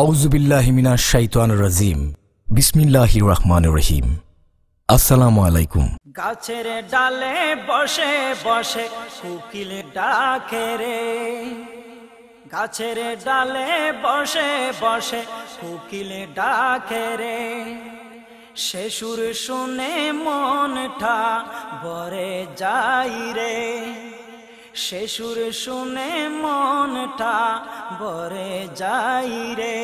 আউযু বিল্লাহি মিনাশ শাইতানির রাজিম। বিসমিল্লাহির রহমানির রহিম। আসসালামু আলাইকুম। গাছের ডালে বসে বসে কোকিল ডাকে রে, গাছের ডালে বসে বসে কোকিল ডাকে রে। সে সুর শুনে মনটা ভরে যাই রে, সে সুর শুনে মনটা ভরে যাই রে।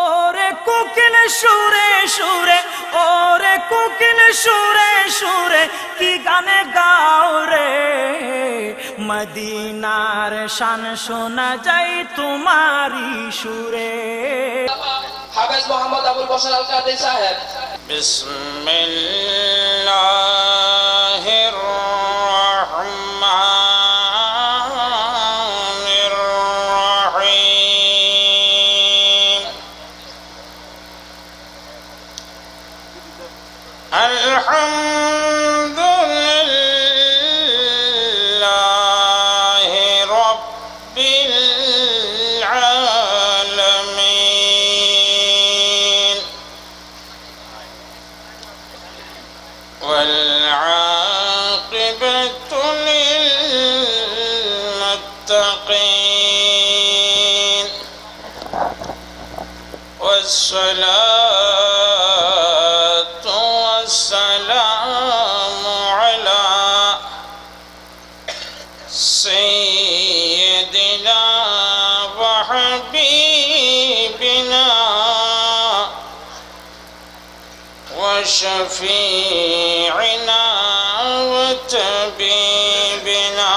ওরে কোকিল সুরে সুরে, ওরে কোকিল সুরে সুরে কি গানে গাও রে। মদিনার শান শোনা যায় তোমারি সুরে। হাফেজ মোহাম্মদ আবুল বশর আল কাদরি সাহেব। বিসমিল্লাহির রহমানির রহিম। আলহামদুলিল্লাহি রাব্বিল আলামিন والعاقبة للمتقين والصلاة والسلام على سيدنا وحبيبنا وشفيعنا وطبيبنا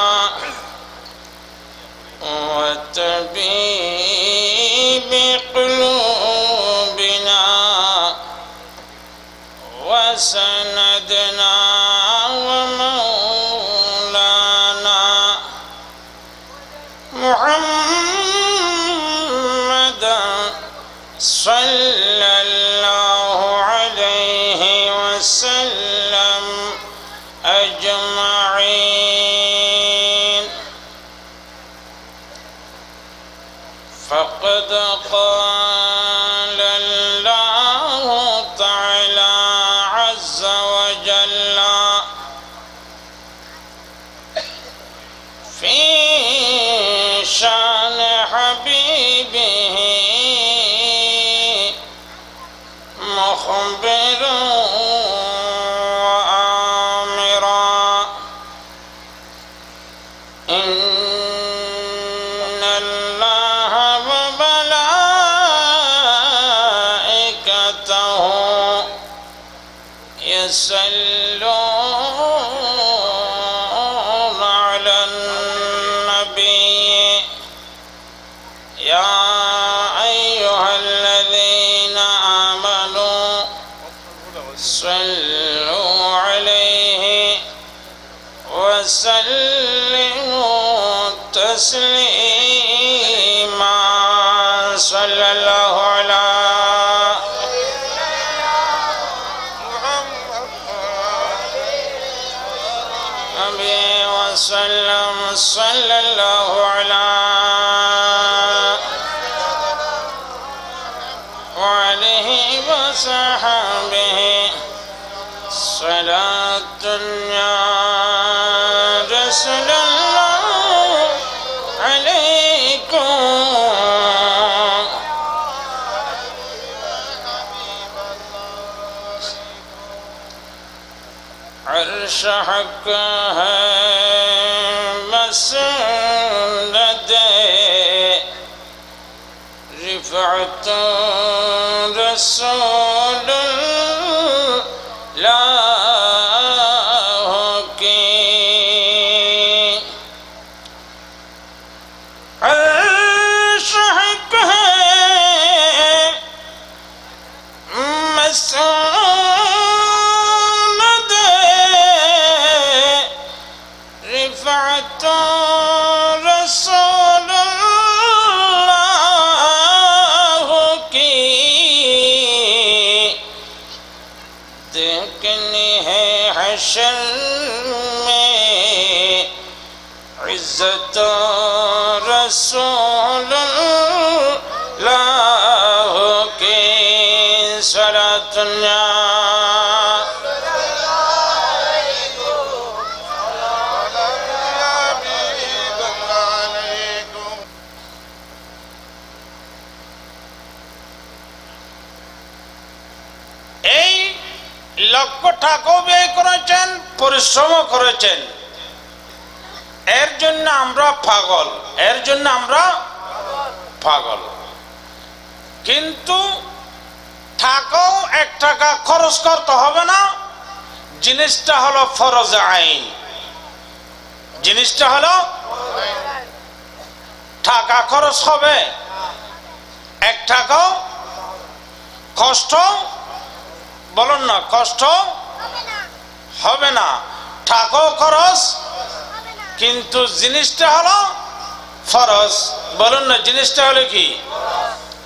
وطبيب قلوبنا وسندنا ومولانا محمدا صلى الله عليه وسلم أجمعين. فقد قال الله تعالى عز وجل في شان حبيبه مخبرا وآمرا إن الله وملائكته يصلون على النبي يا أيها الذين آمنوا صلوا عليه وسلموا تسليما. صلى الله على محمد وسلم. صلى الله على وعليه وصحبه صلاة يا رسول الله عليكم. عرش حق ہے مسند رفعت رسول اللہ کی. عرش حق ہے مسند رفعت رسول اللہ کی. دیکھنی ہے حشر میں عزت رسول اللہ পরিশ্রম করেছেন, এর জন্য আমরা পাগল, এর জন্য আমরা পাগল। কিন্তু টাকাও 1 টাকা খরচ করতে হবে না, জিনিসটা হলো ফরজ আইন। জিনিসটা হলো টাকা খরচ হবে, 1 টাকাও কষ্ট, বলুন না, কষ্ট হবে না, টাকাও খরচ, কিন্তু জিনিসটা হলো ফরজ। বলুন না, জিনিসটা হলো কি?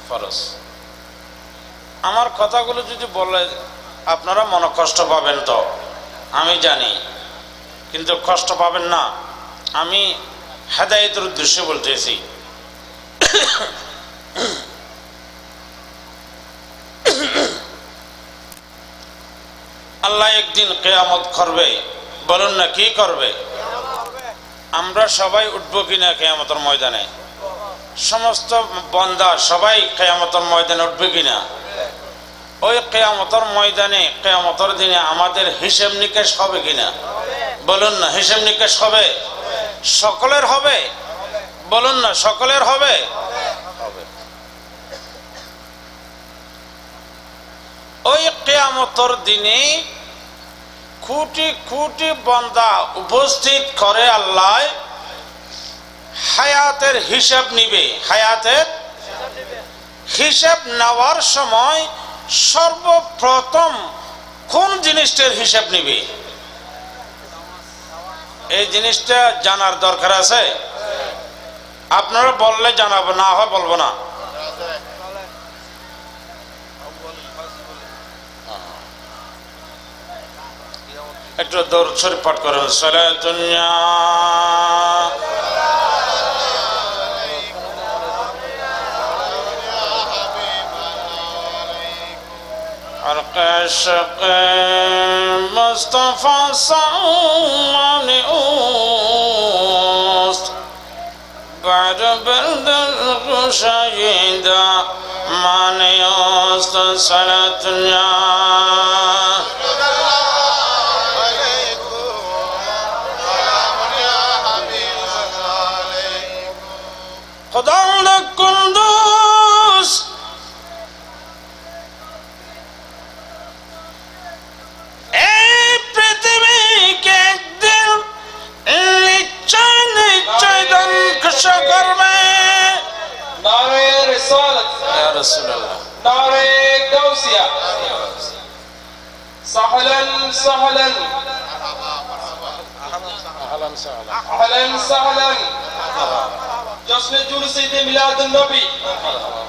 ফরজ। আমার কথাগুলো যদি বলে আপনারা মনে কষ্ট পাবেন তো আমি জানি, কিন্তু কষ্ট পাবেন না, আমি হেদায়েতের উদ্দেশ্যে বলতেছি। আল্লাহ একদিন কিয়ামত করবে, বলুন না কি করবে? আমরা সবাই উঠবো কিনা কিয়ামতের ময়দানে? সমস্ত বান্দা সবাই কিয়ামতের ময়দানে উঠবে কিনা? ওই কিয়ামতের ময়দানে, কিয়ামতের দিনে আমাদের হিসাব নিকেশ হবে কিনা? বলুন না, হিসাব নিকেশ হবে? সকলের হবে? বলুন না, সকলের হবে? ওই কিয়ামতের দিনে কোটি কোটি বান্দা উপস্থিত করে আল্লাহ হায়াতের হিসাব নিবে। হায়াতের হিসাব নেওয়ার সময় সর্বপ্রথম কোন জিনিসটার হিসাব নিবে? এই জিনিসটা জানার দরকার আছে। আপনারা বললে জানাবো, না হয় বলবো না। একটু দরুদ শরীফ পাঠ করেন। সালাতুন্না القشق مصطفى صاني أوست بعد برد الغشيدة ماني أوست صلاتنا خدا القدوس نعرہ رسالت یا رسول اللہ، نعرہ غوثیہ سہلا سہلا اہلا سہلا جشن جلوس عید میلاد النبی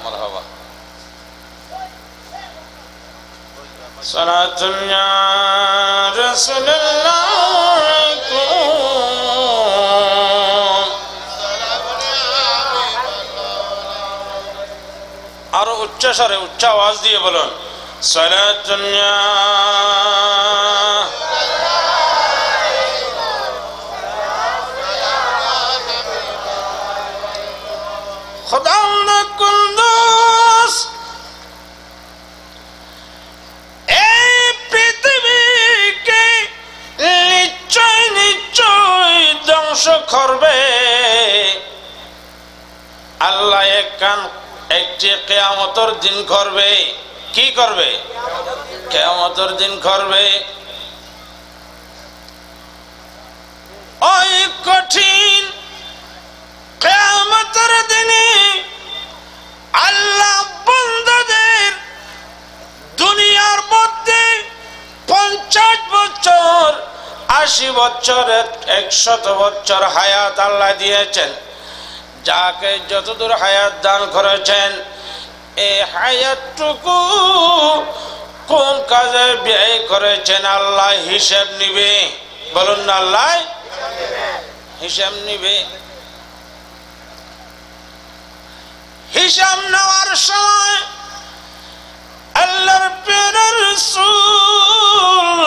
مرحبا صلاة یا رسول اللہ আরো উচ্চ স্বরে উচ্চ আওয়াজ দিয়ে বলুন সালাতুন ইয়া খোদাউল কুদ্দুস। এই পৃথিবীকে নিশ্চয় নিশ্চয় ধ্বংস করবে আল্লাহ। একটি কিয়ামতের দিন করবে। কি করবে? কিয়ামতের দিন করবে। ওই কঠিন কিয়ামতের দিনে আল্লাহ বান্দাদের দুনিয়ার মধ্যে 50 বছর 80 বছর 100 বছর হায়াত আল্লাহ দিয়েছেন। যাকে যতদূর হায়াত দান করেছেন এই হায়াতটুকু কোন কাজে ব্যয় করেছেন আল্লাহ হিসাব নিবে। বলুন না, আল্লাহ হিসাব নিবে। হিসাব নেওয়ার সময় আল্লাহর প্রিয় রাসূল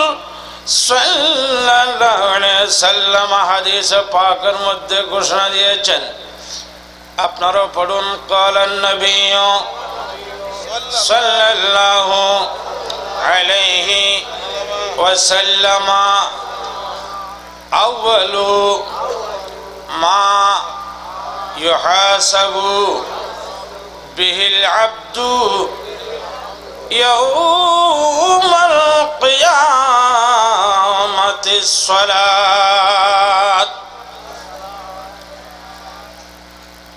সাল্লাল্লাহু আলাইহি সাল্লাম হাদিস পাকের মধ্যে ঘোষণা দিয়েছেন, আপনারা পড়ুন, কালান নবী সাল্লাল্লাহু আলাইহি ওয়াসাল্লাম আউয়ালু মা ইউহাসাবু বিহিল আবদু ইয়াউমাল কিয়ামাতিস সালাত।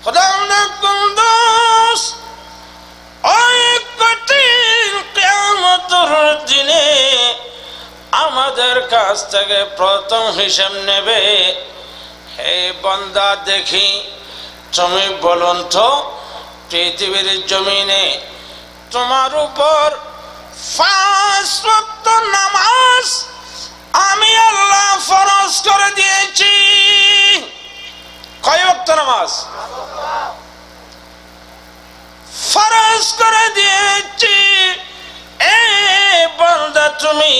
খোদা কুন্দুস ওই কঠিন কিয়ামতের দিনে আমাদের কাছ থেকে প্রথম হিসাব নেবে। হে বান্দা, দেখি তুমি বলুন তো, পৃথিবীর জমিনে তোমার উপর 5 ওয়াক্ত নামাজ আমি আল্লাহ ফরজ করে দিয়েছি। কয় ওয়াক্ত নামাজ ফরজ করে দিয়েছি? এ বান্দা, তুমি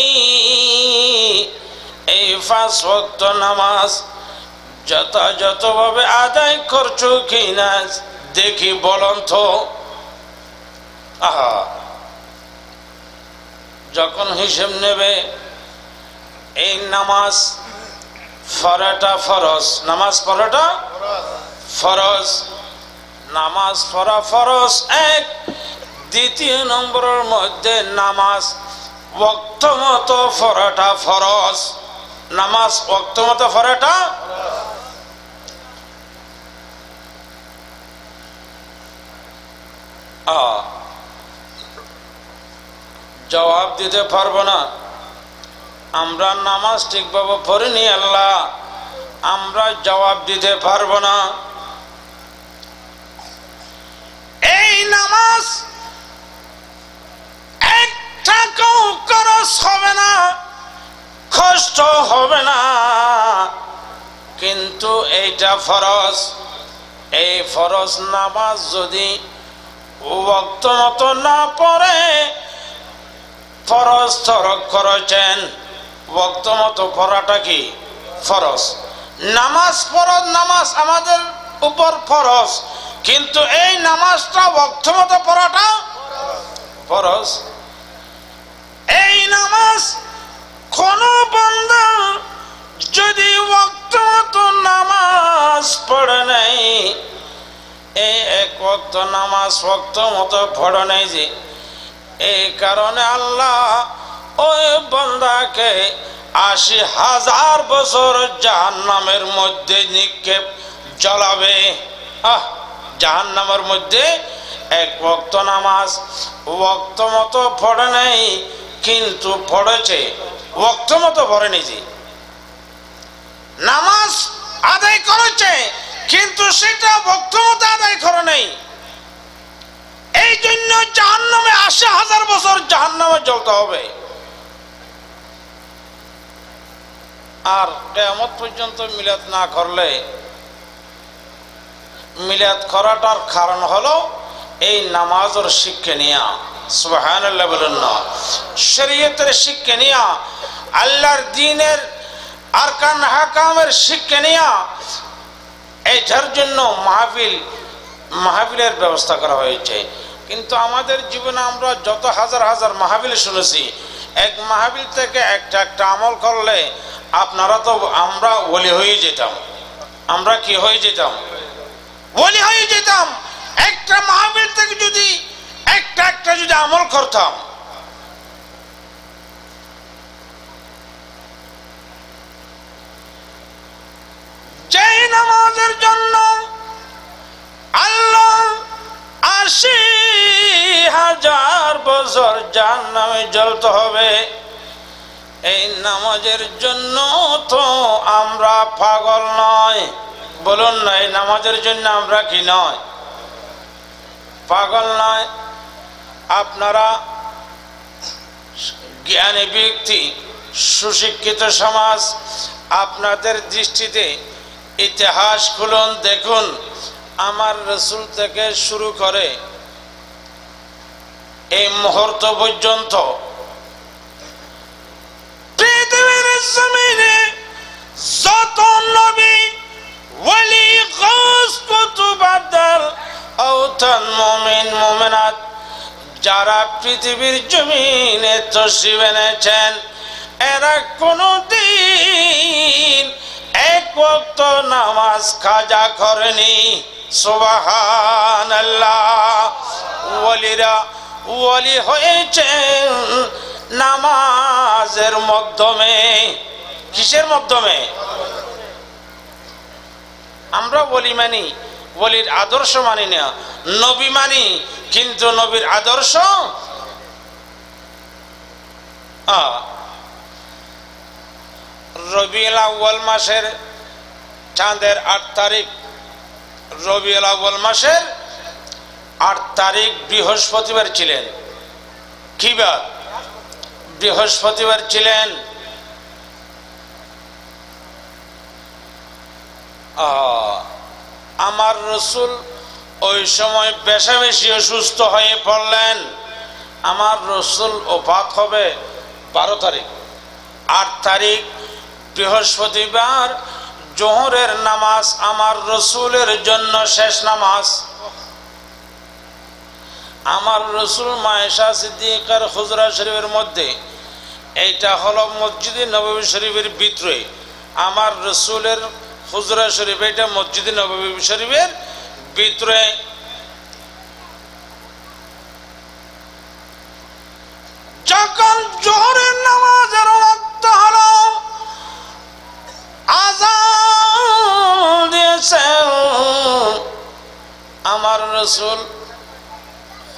এই 5 ওয়াক্ত নামাজ যথাযথভাবে আদায় করছো কিনা দেখি বলুন তো। আহা, যখন হিসেব নেবে এই নামাজ পড়াটা ফরজ, নামাজ পড়াটা ফরজ, নামাজ পড়া ফরজ এক। দ্বিতীয় নম্বরের মধ্যে নামাজ ওয়াক্ত মতো পড়াটা ফরজ, নামাজ ওয়াক্ত মতো পড়াটা। জবাব দিতে পারবো না, আমরা নামাজ ঠিকভাবে পড়িনি আল্লাহ, আমরা জবাব দিতে পারবো না। এই নামাজ এক টাকাও খরচ হবে না, কষ্ট হবে না, কিন্তু এইটা ফরজ। এই ফরজ নামাজ যদি ওয়াক্ত মতো না পড়ে, ফরজ তরক করেছেন। ওয়াক্ত মতো পড়াটা কি ফরজ? নামাজ ফরজ, নামাজ আমাদের উপর ফরজ, কিন্তু এই নামাজটা ওয়াক্ত মতো পড়াটা ফরজ। এই নামাজ কোন বান্দা যদি ওয়াক্ত মতো নামাজ পড়ে নাই, এই এক ওয়াক্ত নামাজ ওয়াক্ত মতো পড়ে নাই, যে এই কারণে আল্লাহ ওই বান্দাকে ৮০,০০০ বছর জাহান্নামের মধ্যে নিক্ষেপ জ্বলাবে। জাহান্নামের মধ্যে এক ওয়াক্ত নামাজ ওয়াক্ত মতো পড়ে নাই, কিন্তু পড়েছে ওয়াক্ত মতো পড়েনি। যে নামাজ আদায় করেছে কিন্তু সেটা ওয়াক্ত মতো আদায় করে নাই, এই জন্য জাহান্নামে ৮০,০০০ বছর জাহান্নামে জ্বলতে হবে। আর কিয়ামত পর্যন্ত মিলাদ না করলে, মিলাদ করাটার কারণ হলো এই নামাজের শিক্ষা নিয়া, সুবহানাল্লাহ বলেন না, শরীয়তের শিক্ষা নিয়া, আল্লাহর দ্বীনের আরকান হাকামের শিক্ষা নিয়া, এইটার জন্য মাহফিলের ব্যবস্থা করা হয়েছে। কিন্তু আমাদের জীবনে আমরা যত হাজার হাজার মাহফিল শুনেছি, এক মাহফিল থেকে একটা একটা আমল করলে আপনারা তো, আমরা ওলি হয়ে যেতাম। আমরা কি হয়ে যেতাম? ওলি হয়ে যেতাম। একটা মাহফিল থেকে যদি একটা একটা যদি আমল করতাম, যেই নামাজের জন্য আল্লাহ ৮০,০০০ বছর জাহান্নামে জ্বলতে হবে, এই নামাজের জন্য তো আমরা পাগল নয়। বলুন না, এই নামাজের জন্য আমরা কি নয়? পাগল নয়। আপনারা জ্ঞানী ব্যক্তি, সুশিক্ষিত সমাজ, আপনাদের দৃষ্টিতে ইতিহাস খুলুন, দেখুন আমার রাসূল থেকে শুরু করে এই মুহূর্ত পর্যন্ত পৃথিবীর জমিনে যত নবী, ওলি, গাউস, কুতুব, আবদাল, আওতাদ, মুমিন, মুমিনাত যারা পৃথিবীর জমিনে তশরিফ এনেছেন, এরা কোনদিন ওয়াক্ত নামাজ কাজা করেনি। সুবহানাল্লাহ। ওয়ালিরা ওয়ালি হয়েছেন নামাজের মাধ্যমে। কিসের মাধ্যমে? আমরা ওলি মানি, ওলির আদর্শ মানি না। নবী মানি, কিন্তু নবীর আদর্শ রবিউল আউয়াল মাসের চাঁদের 8 তারিখ, রবিউল আউয়াল মাসের 8 তারিখ বৃহস্পতিবার ছিলেন। কি বার? বৃহস্পতিবার ছিলেন। আমার রসুল ওই সময় বেশি বেশি অসুস্থ হয়ে পড়লেন। আমার রসুল ওফাত হবে 12 তারিখ। 8 তারিখ বৃহস্পতিবার জোহরের নামাজ আমার রসুলের জন্য শেষ নামাজ। আমার রসুল মায়েশা সিদ্দিকার হুজরা শরীফের মধ্যে, এইটা হলো মসজিদে নববী শরীফের ভিতরে। আমার রসুলের হুজরা শরীফ, এটা মসজিদে নববী শরীফের ভিতরে। যখন জোহরের নামাজের ওয়াক্ত হলো, আযান দিয়েছেন, আমার রসুল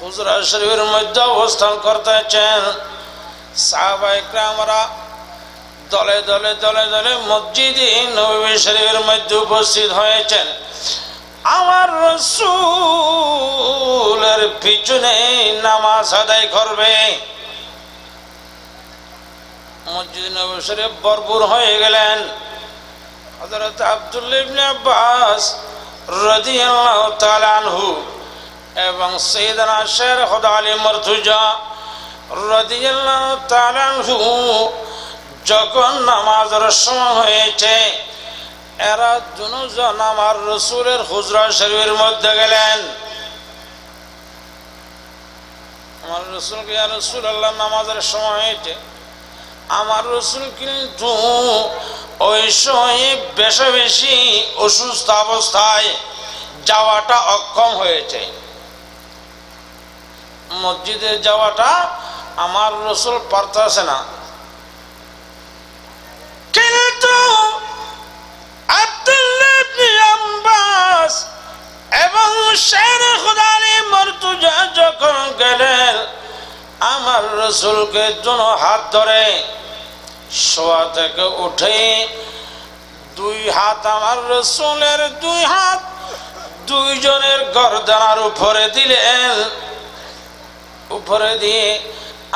হুজরা শরীফের মধ্যে অবস্থান করতেছেন। সাহাবায়ে কেরামরা দলে দলে দলে দলে মসজিদে নববী শরীফের মধ্যে উপস্থিত হয়েছেন। আমার রাসূলের পিছনে নামাজ আদায় করবে। মসজিদে নববী শরীফ ভরপুর হয়ে গেলেন। হযরত আব্দুল্লাহ ইবনে আব্বাস রাদিয়াল্লাহু তাআলা আনহু এবং সাইয়েদনা শের খুদা আলী মুর্তজা রাদিয়াল্লাহু তাআলা আনহু যখন নামাজের সময় হয়েছে, এরা দুজন আমার রসুলের হুজরা শরীফের মধ্যে গেলেন। আমার রসুলকে, ইয়া রাসূলুল্লাহ, নামাজের সময় হয়েছে। আমার রসুল কিন্তু ওই সময়ে বেশি বেশি অসুস্থ অবস্থায় যাওয়াটা অক্ষম হয়েছে। মসজিদে যাওয়াটা আমার রসুল পারতেছে না। কিন্তু আব্দুল্লাহ ইবনে আব্বাস এবং শের খুদা আলী মুর্তজা যখন গেলেন, আমার রসুলকে দুনো হাত ধরে শোয়া থেকে উঠে 2 হাত আমার রসুলের 2 হাত দুইজনের গর্দানার উপরে দিলেন। উপরে দিয়ে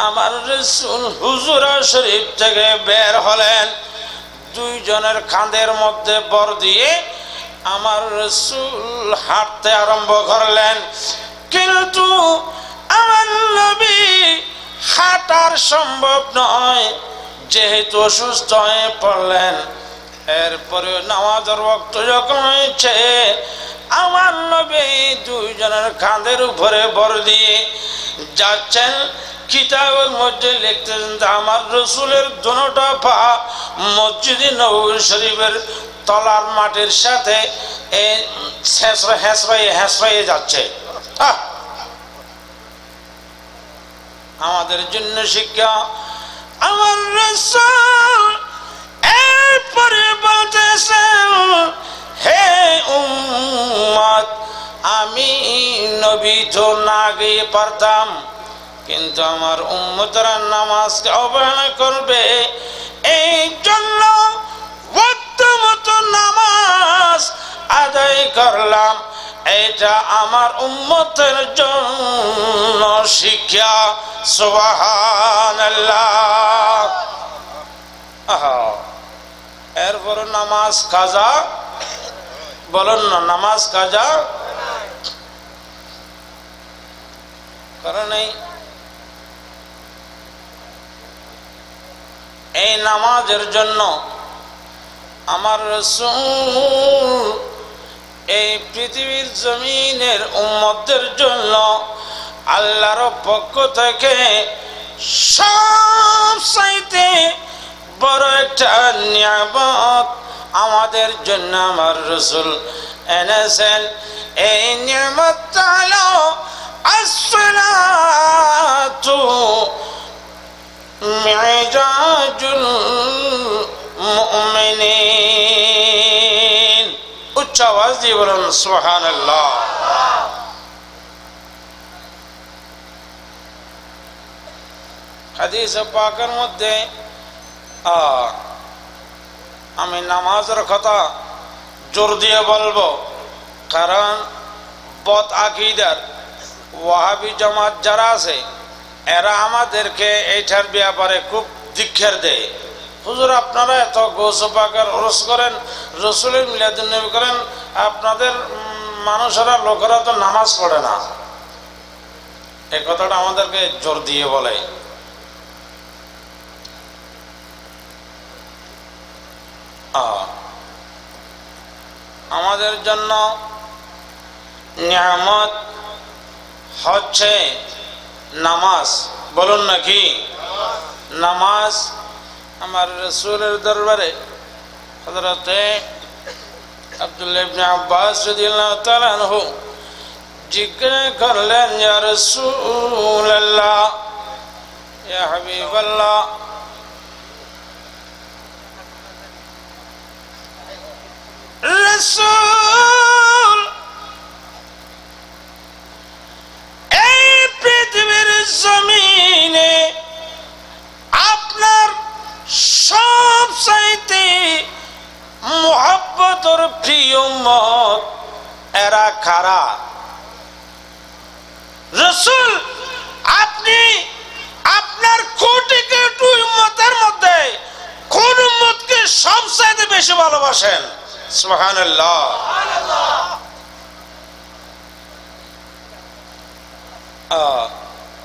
আমার রসুল হুজরা শরীফ থেকে বের হলেন। দুইজনের কাঁধের মধ্যে বর দিয়ে আমার রসুল হাঁটতে আরম্ভ করলেন। কিন্তু আমার নবী হাঁটার সম্ভব নয়, যেহেতু অসুস্থ হয়ে পড়লেন। এরপরে নামাজের ওয়াক্ত যখন হয়েছে, আমার নবী দুইজনের কাঁধের উপরে বর দিয়ে যাচ্ছেন। কিতাবের মধ্যে লিখতেছেন যে আমার রসুলের দুটো পা মসজিদে নববী শরীফের তলার মাটির সাথে হেঁচড়াইয়ে যাচ্ছে। আমাদের জন্য শিক্ষা। আমার রাসূল এরপরে বলতেছেন, হে উম্মত, আমি নবী তো না গিয়ে পারতাম, কিন্তু আমার উম্মতরা নামাজকে অবহেলা করবে, এই জন্য ওয়াক্ত মতো নামাজ আদায় করলাম। এটা আমার উম্মতের জন্য শিক্ষা। সুবহানাল্লাহ। এরপর নামাজ কাজা, বলুন না, নামাজ কাজা কারণ এই নামাজের জন্য আমার রাসূল এই পৃথিবীর জমিনের উম্মতদের জন্য আল্লাহর পক্ষ থেকে সবচাইতে বড় একটা নিয়ামত আমাদের জন্য আমার রাসূল এনেছেন। এই নিয়ামতটা হলো আসসালাতু মি'রাজুল মুমিনিন। উচ্চ আওয়াজ দিয়ে বলুন সুবহানাল্লাহ। হাদিস পাকের মধ্যে আমি নামাজের কথা জোর দিয়ে বলবো, কারণ বদ আকীদার ওয়াহাবি জামাত যারা আছে এরা আমাদেরকে এইটার ব্যাপারে খুব ধিক্কার দেয়। হুজুর আপনারা এত গৌস পাকের ওরস করেন, রাসূলের মিলাদুন নবী করেন, আপনাদের মানুষেরা লোকেরা তো নামাজ পড়ে না। এই কথাটা আমাদেরকে জোর দিয়ে বলে। আমাদের জন্য নিয়ামত হচ্ছে নামাজ, বলুন নাকি নামাজ। আমার রাসূলের দরবারে হযরত আব্দুল্লাহ ইবনে আব্বাস রাদিয়াল্লাহু তাআলা আনহু জিজ্ঞাসা করলেন, ইয়া রাসূলুল্লাহ, ইয়া হাবিবাল্লাহ, রাসূল এই পৃথিবীর জমিনে আপনার সবচাইতে মুহাব্বতের প্রিয় উম্মত এরা কারা? রাসূল আপনি আপনার কোটি কোটি উম্মতের মধ্যে কোন উম্মতকে সবচাইতে বেশি ভালোবাসেন? সুবহানাল্লাহ।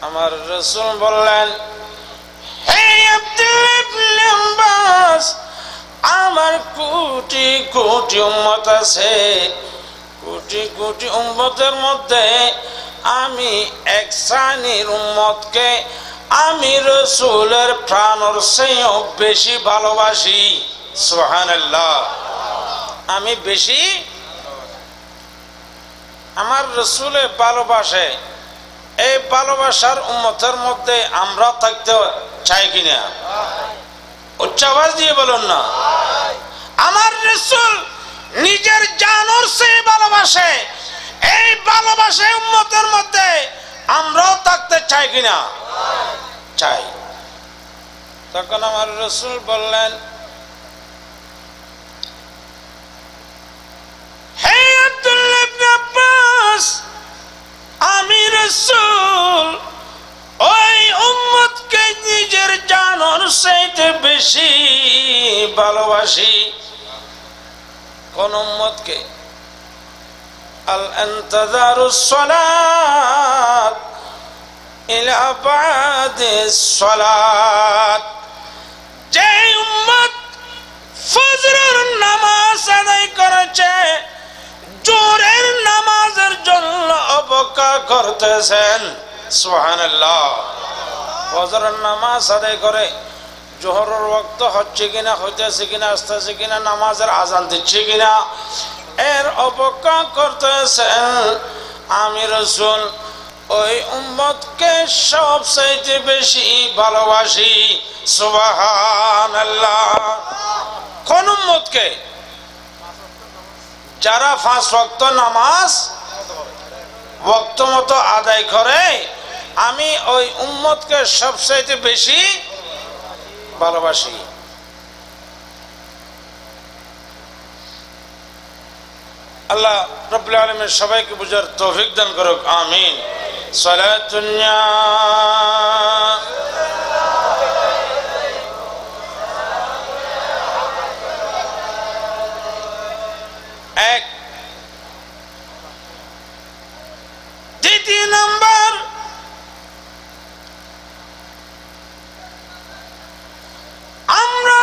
আমার রাসূল বললেন, হে আব্দুল্লাহ ইবনে আব্বাস, আমার কোটি কোটি উম্মত আছে, কোটি কোটি উম্মতের মধ্যে আমি এক শ্রেণীর উম্মতকে আমি রাসূলের প্রাণের চেয়েও বেশি ভালোবাসি। সুবহানাল্লাহ। আমি বেশি আমার রাসূলের ভালোবাসে, এই ভালোবাসার উম্মতের মধ্যে আমরা থাকতে চাই কিনা? উচ্চ আওয়াজ দিয়ে বলুন না। আমার রাসূল নিজের জানের চেয়ে ভালোবাসে, এই ভালোবাসা উম্মতের মধ্যে আমরাও থাকতে চাই কিনা? চাই। তখন আমার রাসূল বললেন, হে আব্দুল্লাহ ইবনে আব্বাস, আমি রাসূল ওই উম্মতকে নিজের জানের চাইতে বেশি ভালোবাসি। কোন উম্মতকে? আল ইনতিযারুস সালাত ইলা বাদিস সালাত, যে উম্মত ফজরের নামাজ আদায় করেছে, জোহরের নামাজের জন্য অপেক্ষা করতেছেন। সুবহানাল্লাহ। ফজরের নামাজ আদায় করে জোহরের ওয়াক্ত হচ্ছে কিনা, হইতেছে কিনা, আসতেছে কিনা, নামাজের আজান দিচ্ছে কিনা, এর অপেক্ষা করতেছেন। আমি রাসূল ওই উম্মতকে সবচাইতে বেশি ভালোবাসি। সুবহানাল্লাহ। কোন উম্মতকে? যারা 5 ওয়াক্ত নামাজ ওয়াক্ত মতো আদায় করে, আমি ওই উম্মতকে সবচাইতে বেশি ভালোবাসি। আল্লাহ রাব্বুল আলামিন সবাইকে বুঝার তৌফিক দান করুক, আমিন। সালাতুন এক। দ্বিতীয় নম্বর, আমরা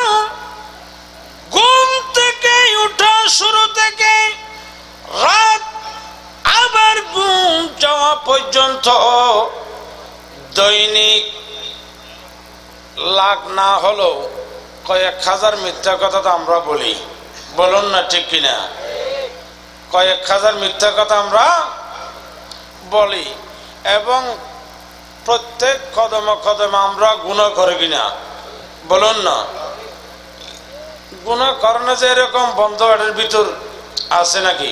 ঘুম থেকে উঠা শুরু থেকে রাত আবার ঘুম যাওয়া পর্যন্ত দৈনিক লাখ না হলেও কয়েক হাজার মিথ্যা কথা তো আমরা বলি, বলুন না ঠিক কিনা? কয়েক হাজার মিথ্যা কথা আমরা বলি এবং প্রত্যেক কদমে কদমে আমরা গুনাহ করি কিনা বলুন না? গুনাহ করলে যে এরকম বন্ধ বাড়ির ভিতর আছে নাকি?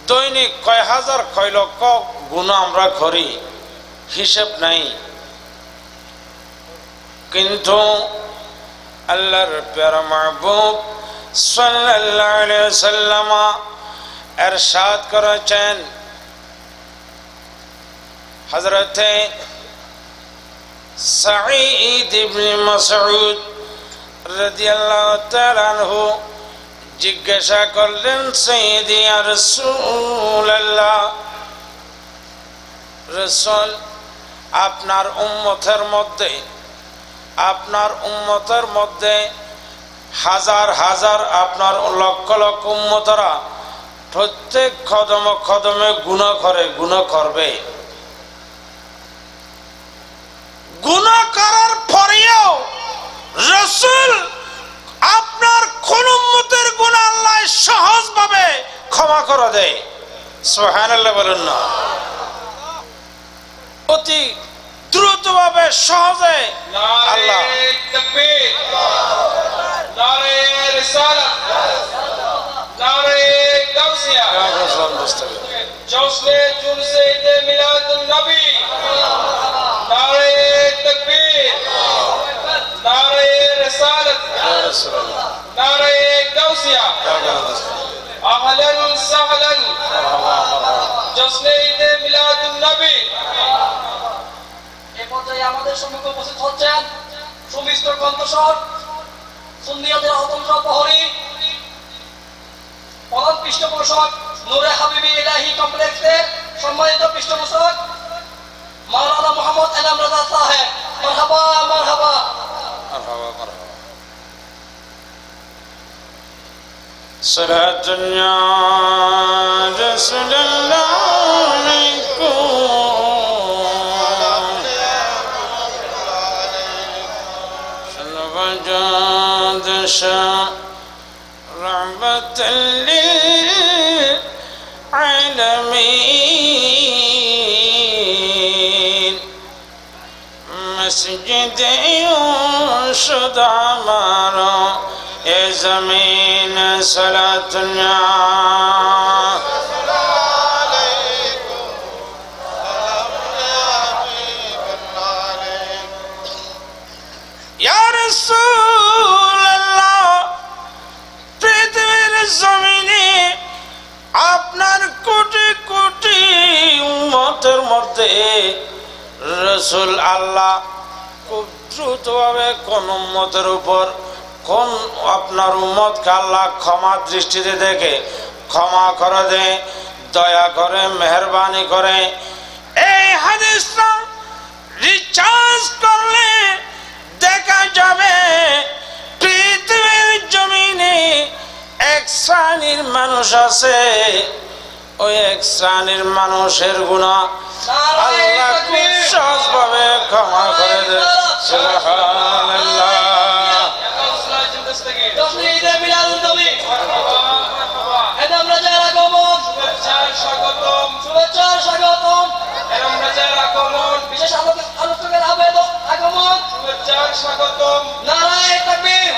দৈনিক কয় হাজার কয় লক্ষ গুনাহ আমরা করি, হিসাব নাই। কিন্তু আল্লাহর প্যারা মাহবুব সাল্লাল্লাহু আলাইহি ওয়াসাল্লাম ইরশাদ করেছেন, হযরতে সাঈদ ইবনে মাসউদ রাদিয়াল্লাহু তাআলা আনহু জিজ্ঞাসা করলেন, সাইয়্যিদি ইয়া রাসূলুল্লাহ, রাসূল আপনার উম্মতের মধ্যে হাজার হাজার আপনার লক্ষ লক্ষ উম্মতরা প্রত্যেক কদমে কদমে গুনাহ করবে। গুনাহ করার পরেও রাসূল আপনার কোন উম্মতের গুনাহ আল্লাহ সহজভাবে ক্ষমা করে দেয়। সুবহানাল্লাহ বলুন না? অতি দ্রুতভাবে সহজে আল্লাহ। তাকবীর, নারে রিসালাত, নারে গাউসিয়া, জোশে জুলসে দে মিলাদুন নবী, নারে তাকবীর, নারে রিসালাত, নারে গাউসিয়া, আহলান সাহলান, জোশে দে মিলাদুন নবী। আমাদের সম্মুখে উপস্থিত হচ্ছেন সুমিষ্টর কণ্ঠস্বর, সুন্নিয়তের অতন্ত্র প্রহরী, প্রধান পৃষ্ঠপোষক নূরে হাবিবি ইলাহি কমপ্লেক্সের সম্মানিত পৃষ্ঠপোষক মাওলানা মোহাম্মদ এনাম রাজা সাহেব। মারহাবা মারহাবা মারহাবা। সালাতুন ইয়া রাসূলুল্লাহ আলাইকুম رحمة للعالمين مسجد يرشد عمارا يا زمين صلاة يا رسول الله পৃথিবীর জমিনে আপনার কোটি কোটি উম্মতের মধ্যে রাসূল আল্লাহ খুব দ্রুতভাবে কোন উম্মতের উপর কোন আপনার উম্মতকে আল্লাহ ক্ষমা দৃষ্টিতে দেখে ক্ষমা করে দেয়, দয়া করে, মেহেরবানি করে। এই হাদিসটা রিচার্জ করলে দেখা যাবে পৃথিবীর জমিনে এক শ্রেণীর মানুষ আছে, ওই এক শ্রেণীর মানুষের গুনাহ আল্লাহ খুব সহজভাবে ক্ষমা করে দেয়। সুবহানাল্লাহ। বিশেষ আলোচকের আগমন, স্বাগতম, নারায়ে তাকবীর,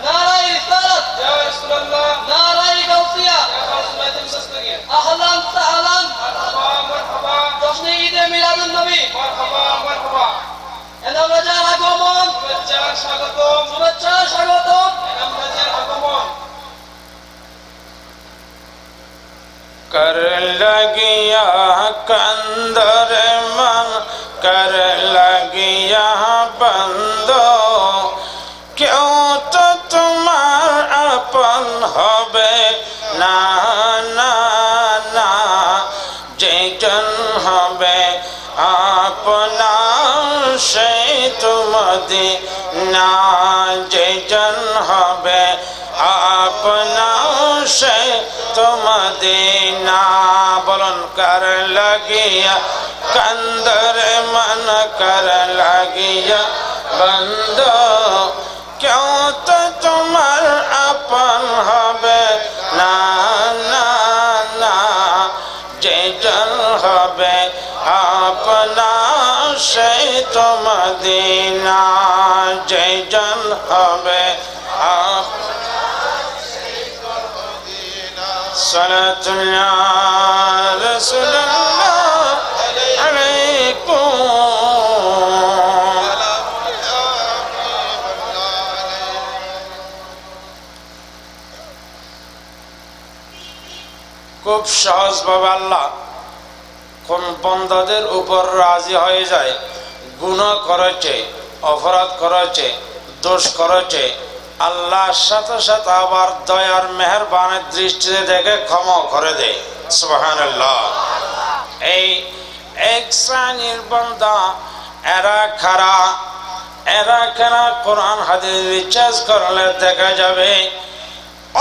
নারায়ে রিসালাত, ইয়া রাসূলুল্লাহ, নারায়ে গাউসিয়া, আহলান সাহলান, মারহাবা মারহাবা, জশ্নে ঈদে মিলাদুন নবী, মারহাবা মারহাবা। এনাম রাজার আগমন, শুভেচ্ছা স্বাগতম, শুভেচ্ছা স্বাগতম, এনাম রাজার আগমন। कर लगिया कंदर मन कर लगिया बंदो क्यों तो तुम्हार अपन होबे ना ना ना जेजन होबे अपना से तुमदी ना जेजन होबे अपना से तुम दीना बोलन कर लगिया कंदरे मन कर लागिया बंदो क्यों तो तुम्हार अपन हबे ना ना ना जे जन हबे अपना से तो मदीना जे जन हबे सल्लल्लाहु अलैकुम। খুব সহজভাবে আল্লাহ কোন বান্দাদের উপর রাজি হয়ে যায়, গুনাহ করেছে, অপরাধ করেছে, দোষ করেছে, আল্লাহর সাথে সাথে আবার দয়ার মেহেরবানের দৃষ্টিতে দেখে ক্ষমা করে দেয়। সুবহানাল্লাহ। এই এক শ্রেণীর বান্দা এরা কারা কোরআন হাদিস রিসার্চ করলে দেখা যাবে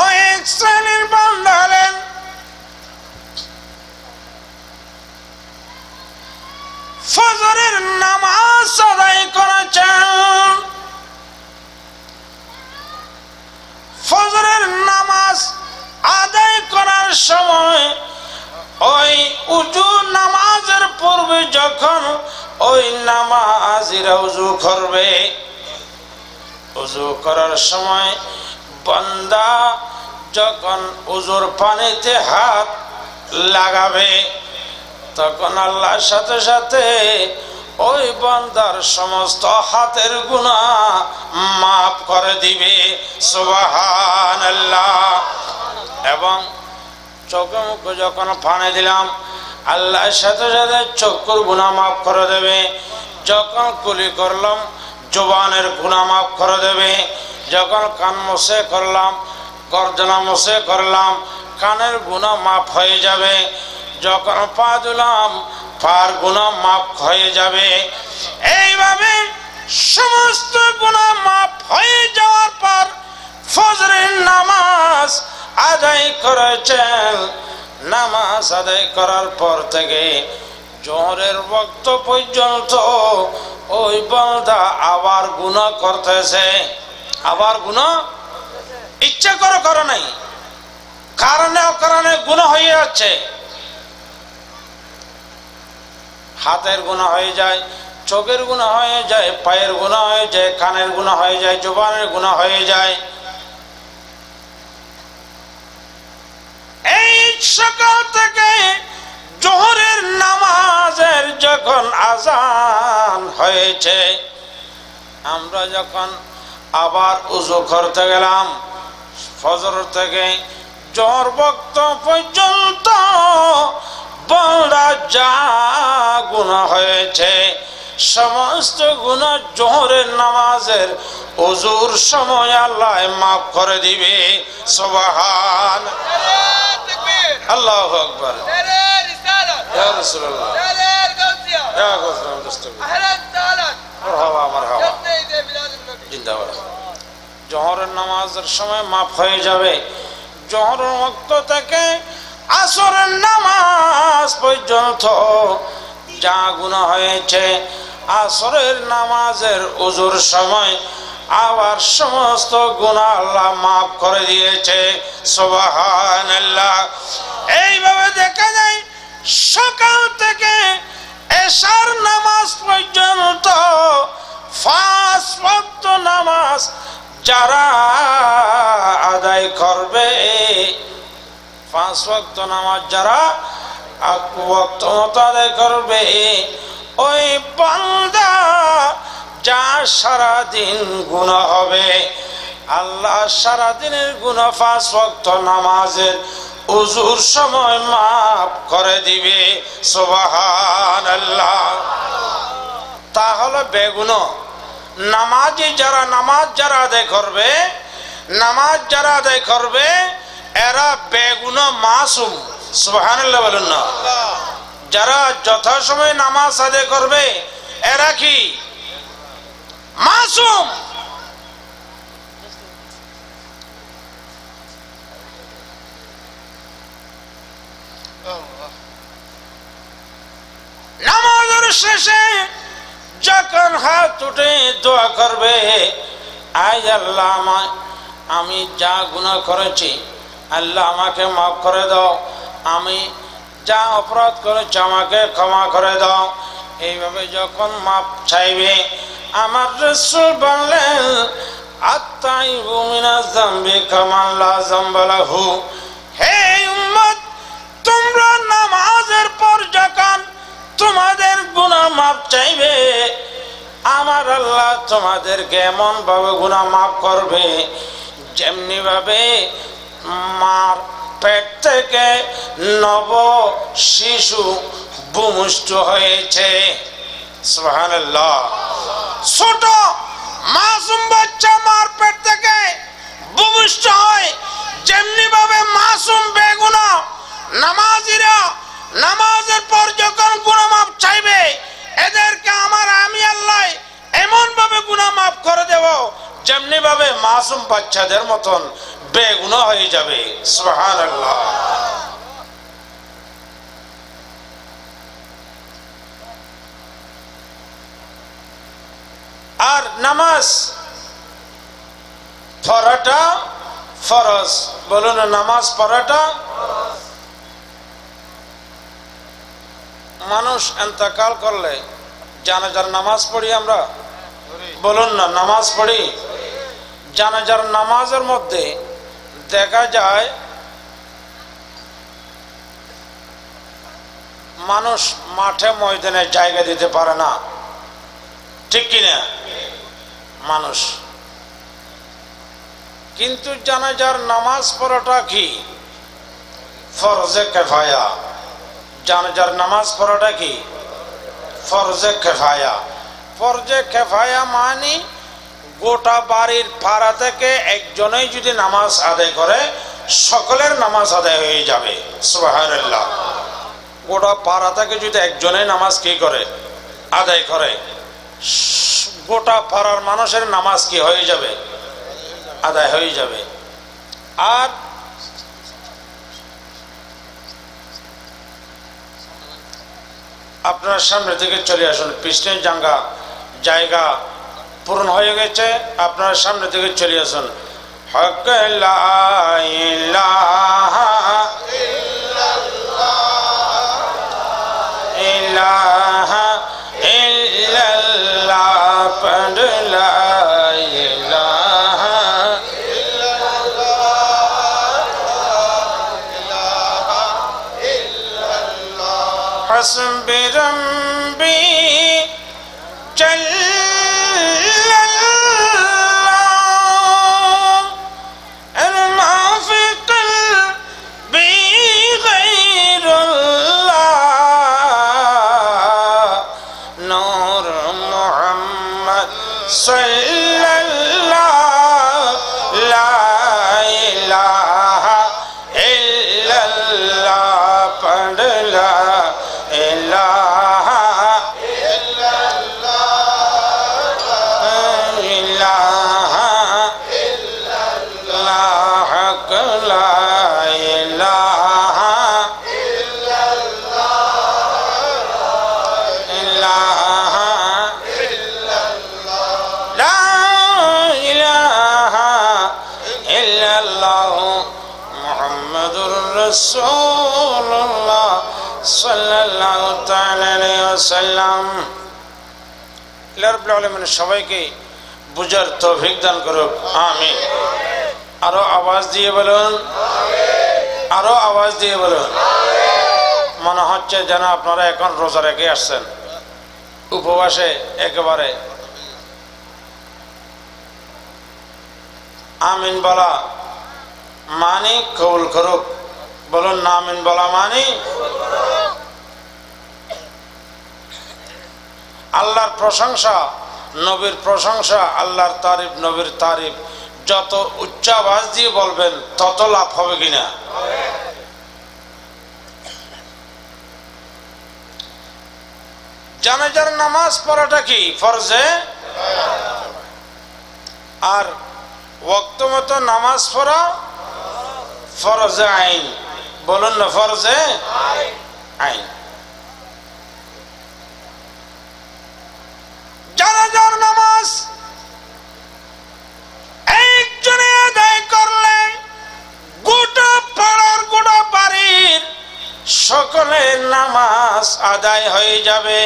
ওই এক শ্রেণীর বান্দা হলেন ফজরের নামাজ আদায় করেছেন, ফজরের নামাজ আদায় করার সময় ওই উজু নামাজের পূর্বে যখন ওই নামাজিরা উজু করবে, উজু করার সময় বান্দা যখন উজুর পানিতে হাত লাগাবে তখন আল্লাহর সাথে সাথে ওই বান্দার সমস্ত হাতের গুনাহ মাফ করে দিবে। সুবহানাল্লাহ। এবং চোখে মুখে যখন পানি দিলাম আল্লাহর সাথে সাথে চক্ষুর গুনাহ মাফ করে দেবে। যখন কুলি করলাম জবানের গুনাহ মাফ করে দেবে। যখন কান মুছে করলাম, গর্দনা মুছে করলাম, কানের গুনাহ মাফ হয়ে যাবে। যখন পা দিলাম পার গুনাহ মাফ হয়ে যাবে। এইভাবে সমস্ত গুনাহ মাফ হয়ে যাওয়ার পর ফজরের নামাজ আদায় করেছেন। নামাজ আদায় করার পর থেকে জোহরের ওয়াক্ত পর্যন্ত ওই বান্দা আবার গুনাহ করতেছে। আবার গুনাহ ইচ্ছা করে নাই, কারণে অকারণে গুনাহ হয়ে যাচ্ছে। হাতের গুনাহ হয়ে যায়, চোখের গুনাহ হয়ে যায়, পায়ের গুনাহ হয়ে যায়, কানের গুনাহ হয়ে যায়, জবানের গুনাহ হয়ে যায়। এই সকাল থেকে জোহরের নামাজের যখন আজান হয়েছে আমরা যখন আবার উযু করতে গেলাম, ফজর থেকে জোহর ওয়াক্ত পর্যন্ত বান্দা যা গুনাহ হয়েছে সমস্ত গুনাহ জোহরের নামাজের ওযুর সময় আল্লাহ মাফ করে দিবে। সুবহান আল্লাহু আকবার। ইয়া রাসূলুল্লাহ, ইয়া গফরান মুস্তাকিম, মারহাবা মারহাবা, জিন্দাবাদ। জোহরের নামাজের সময় মাফ হয়ে যাবে। জোহরের ওয়াক্ত থেকে আসরের নামাজ পর্যন্ত যা গুনাহ হয়েছে আসরের নামাজের ওযুর সময় আবার সমস্ত গুনাহ আল্লাহ মাফ করে দিয়েছে। সুবহানাল্লাহ। এইভাবে দেখা যায় সকাল থেকে এশার নামাজ পর্যন্ত 5 ওয়াক্ত নামাজ যারা আদায় করবে, 5 ওয়াক্ত নামাজ যারা ওয়াক্ত মতো আদায় করবে ওই বান্দা যা সারাদিন গুনাহ হবে আল্লাহ সারাদিনের গুনাহ 5 ওয়াক্ত নামাজের ওযুর সময় মাফ করে দিবে। সুবহানাল্লাহ। তাহলে বেগুনাহ নামাজি যারা নামাজ যারা আদায় করবে এরা বেগুনাহ মাসুম। সুবহানাল্লাহ বলুন না। যারা যথাসময়ে নামাজ আদায় করবে এরা কি মাসুম। নামাজ শেষে যখন হাত উঠে দোয়া করবে, আয় আল্লাহ আমি যা গুনাহ করেছি আল্লাহ আমাকে মাফ করে দাও, আমি যা অপরাধ করেছি আমাকে ক্ষমা করে দাও, এইভাবে যখন মাফ চাইবে আমার রাসূল বললেন আত্তাইবু মিনাজ যামবি কামান লা যামবা লাহু। হে উম্মত, তোমরা নামাজের পর যখন তোমাদের গুনাহ মাফ চাইবে আমার আল্লাহ তোমাদেরকে এমন ভাবে গুনাহ মাফ করবে যেমনি ভাবে মার পেট থেকে নব শিশু ভূমিষ্ঠ হয়েছে। সুবহানাল্লাহ। ছোট মাসুম বাচ্চা মার পেট থেকে ভূমিষ্ঠ হয়, যেমনি ভাবে মাসুম বেগুনাহ নামাজিরা নামাজের পর যখন গুনাহ মাফ চাইবে এদেরকে আমি আল্লাহ এমন ভাবে গুনাহ মাফ করে দেব যেমনি ভাবে মাসুম বাচ্চাদের মতন বেগুনাহ হয়ে যাবে। সুবহানাল্লাহ। আর নামাজ পড়াটা ফরজ, বলুন নামাজ পড়াটা। মানুষ ইন্তেকাল করলে জানাজার নামাজ পড়ি আমরা, বলুন না নামাজ পড়ি। জানাজার নামাজের মধ্যে দেখা যায় মানুষ মাঠে ময়দানে জায়গা দিতে পারে না, ঠিক কিনা মানুষ, কিন্তু জানাজার নামাজ পড়াটা কি ফরজে কিফায়া। জানাজার নামাজ পড়াটা কি ফরজে কিফায়া। ফরজে কিফায়া মানে গোটা বাড়ির পাড়া থেকে একজনেই যদি নামাজ আদায় করে সকলের নামাজ আদায় হয়ে যাবে। সুবহানাল্লাহ। গোটা পাড়া থেকে যদি একজনেই নামাজ কি করে আদায় করে গোটা পাড়ার মানুষের নামাজ কি হয়ে যাবে আদায় হয়ে যাবে। আর আপনার সামনে থেকে চলে আসুন, পিছনে জায়গা পূরণ হয়ে গেছে, আপনার সামনে থেকে চলে আসুন। হক লা ইলাহা ইলাহা ইল্লাল্লাহ পড় লা ইলাহা ইল্লাল্লাহ হাসবি রব্বি রাসূলুল্লাহ সাল্লাল্লাহু তাআলা আলাইহি ওয়াসাল্লাম। আল্লাহ রাব্বুল আলামিন সবাইকে বুঝার তৌফিক দান করুক, আমিন। আরো আওয়াজ দিয়ে বলুন, আমিন। আরো আওয়াজ দিয়ে বলুন, আমিন। মনে হচ্ছে যেন আপনারা এখন রোজা রেখে আসছেন, উপবাসে একেবারে। আমিন বলা মানে কবুল করুক, বলুন না আমিন বলা মানে আল্লাহর প্রশংসা, নবীর প্রশংসা, আল্লাহর তারিফ, নবীর তারিফ যত উচ্চ আওয়াজ দিয়ে বলবেন তত লাভ হবে কিনা। জানাজার নামাজ পড়াটা কি ফরজে, আর ওয়াক্ত মতো নামাজ পড়া ফরজে আইন, বলুন না ফরজে আইন। জানাজার নামাজ একজনে আদায় করলে গোটা পাড়ার গোটা বাড়ির সকলের নামাজ আদায় হয়ে যাবে।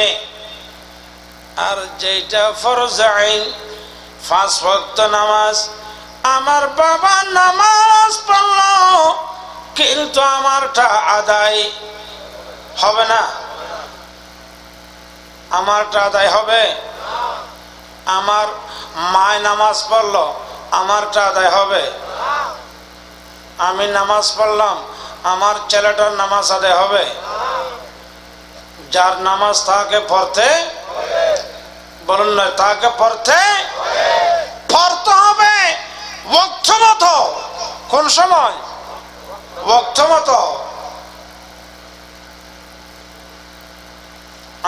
আর যেটা ফরজ আইন 5 ওয়াক্ত নামাজ, আমার বাবা নামাজ পড়ল কিন্তু আমারটা আদায় হবে না, আমারটা আদায় হবে। আমার মায় নামাজ পড়ল, আমারটা আদায় হবে। আমি নামাজ পড়লাম, আমার ছেলেটার নামাজ আদায় হবে। যার নামাজ তাকে পড়তে বলুন না, তাকে পড়তে হবে ওয়াক্ত মতো। কোন সময়? ওয়াক্ত মতো।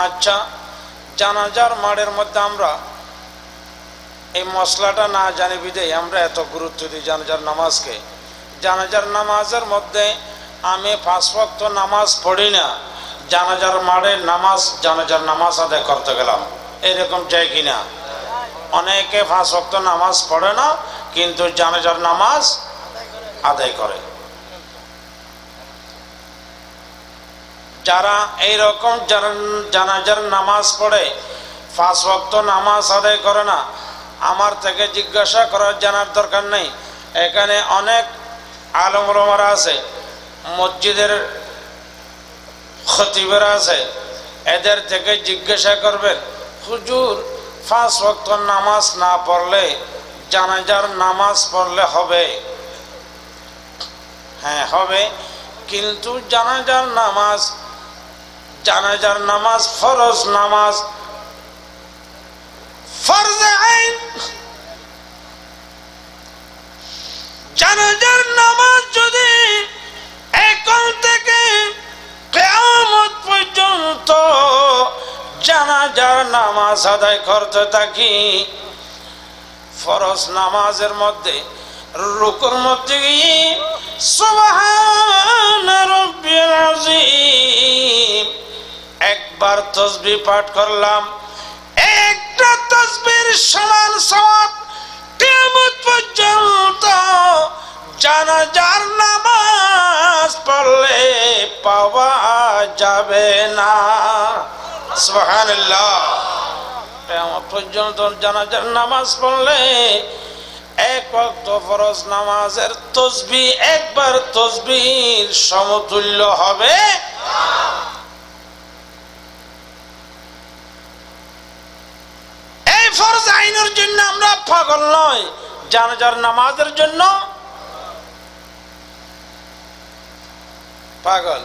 আচ্ছা, জানাজার মাঠের মধ্যে আমরা এই মশলাটা না জানি বিদেই আমরা এত গুরুত্ব দিই জানাজার নামাজকে। জানাজার নামাজের মধ্যে আমি 5 ওয়াক্ত নামাজ পড়ি না, জানাজার মাঠে জানাজার নামাজ আদায় করতে গেলাম, এরকম যায় কিনা? অনেকে 5 ওয়াক্ত নামাজ পড়ে না কিন্তু জানাজার নামাজ আদায় করে। যারা এইরকম জানাজার নামাজ পড়ে 5 ওয়াক্ত নামাজ আদায় করে না, আমার থেকে জিজ্ঞাসা করার জানার দরকার নেই। এখানে অনেক আলেম ওলামারা আছে, মসজিদের খতিবেরা আছে, এদের থেকে জিজ্ঞাসা করবেন, হুজুর 5 ওয়াক্ত নামাজ না পড়লে জানাজার নামাজ পড়লে হবে? হ্যাঁ হবে, কিন্তু জানাজার নামাজ ফরজ নামাজ, ফরজে আইন। জানাজার নামাজ যদি এখন থেকে কিয়ামত পর্যন্ত জানাজার নামাজ আদায় করতে থাকি, ফরজ নামাজের মধ্যে রুকুর মধ্যে গিয়ে সুবহান রাব্বিল আযীম একবার তাসবিহ পাঠ করলাম, একটা তাসবিহর সমান সওয়াব কিয়ামত পর্যন্ত জানাজার নামাজ পড়লে পাওয়া যাবে না। সুবহানাল্লাহ। কিয়ামত পর্যন্ত জানাজার নামাজ পড়লে 1 ওয়াক্ত ফরজ নামাজের তাসবিহ একবার তাসবিহর সমতুল্য হবে। এই ফরজ আইনের জন্য আমরা পাগল নয়, জানাজার নামাজের জন্য পাগল।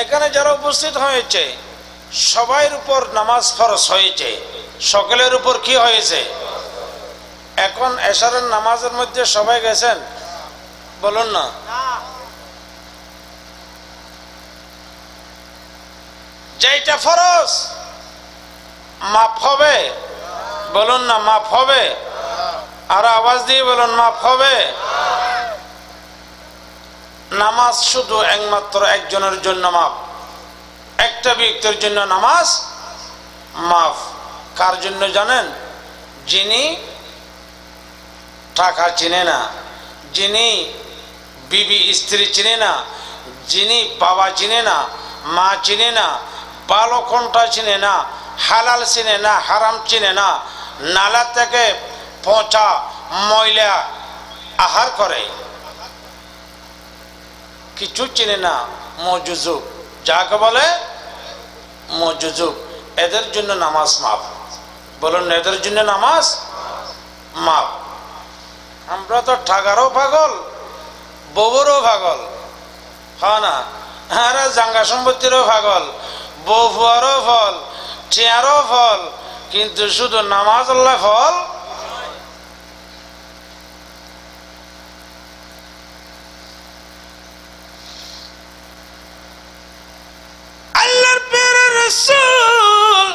এখানে যারা উপস্থিত হয়েছে সবার উপর নামাজ ফরজ হয়েছে, সকলের উপর কি হয়েছে? এখন এশারের নামাজের মধ্যে সবাই গেছেন? বলুন না। যেটা ফরজ মাফ হবে? বলুন না, মাফ হবে? আর আওয়াজ দিয়ে বলুন, মাফ হবে? নামাজ শুধু একমাত্র একজনের জন্য মাফ, একটা ব্যক্তির জন্য নামাজ মাফ। কার জন্য জানেন? যিনি টাকা চিনে না, যিনি বিবি স্ত্রী চিনে না, যিনি বাবা চিনে না, মা চিনে না, ভালো কোনটা চিনে না, হালাল চিনে না, হারাম চিনে না, নালা থেকে পচা ময়লা আহার করে, কিছু চিনে না, মজুজুব, যাকে বলে মজুজুব, এদের জন্য নামাজ মাফ। বলুন, এদের জন্য নামাজ মাফ। আমরা তো টাকারও পাগল, বউরও পাগল, হয় না? হ্যাঁ, জাঙ্গা সম্পত্তিরও পাগল, বউ ফুয়ারও ফল, চেয়ারও ফল, কিন্তু শুধু নামাজ আল্লাহ ফল। আল্লাহর প্রিয় রাসূল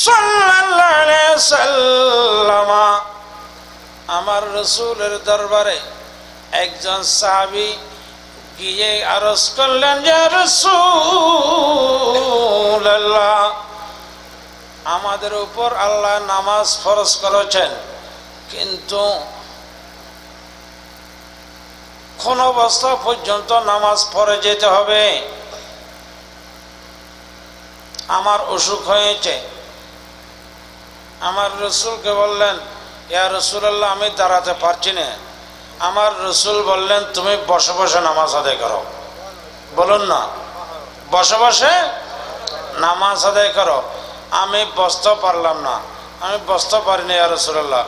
সাল্লাল্লাহু আলাইহি ওয়াসাল্লাম, আমার রাসূলের দরবারে একজন সাহাবী গিয়ে আরজ করলেন, ইয়া রাসূলুল্লাহ, আমাদের উপর আল্লাহ নামাজ ফরজ করেছেন, কিন্তু কোন অবস্থা পর্যন্ত নামাজ পড়ে যেতে হবে? আমার অসুখ হয়েছে, আমার রসুলকে বললেন, ইয়া রাসূলুল্লাহ আমি দাঁড়াতে পারছি না। আমার রসুল বললেন, তুমি বসে বসে নামাজ আদায় করো। বলুন না, বসে বসে নামাজ আদায় করো। আমি বসতে পারলাম না, আমি বসতে পারিনি ইয়া রাসূলুল্লাহ।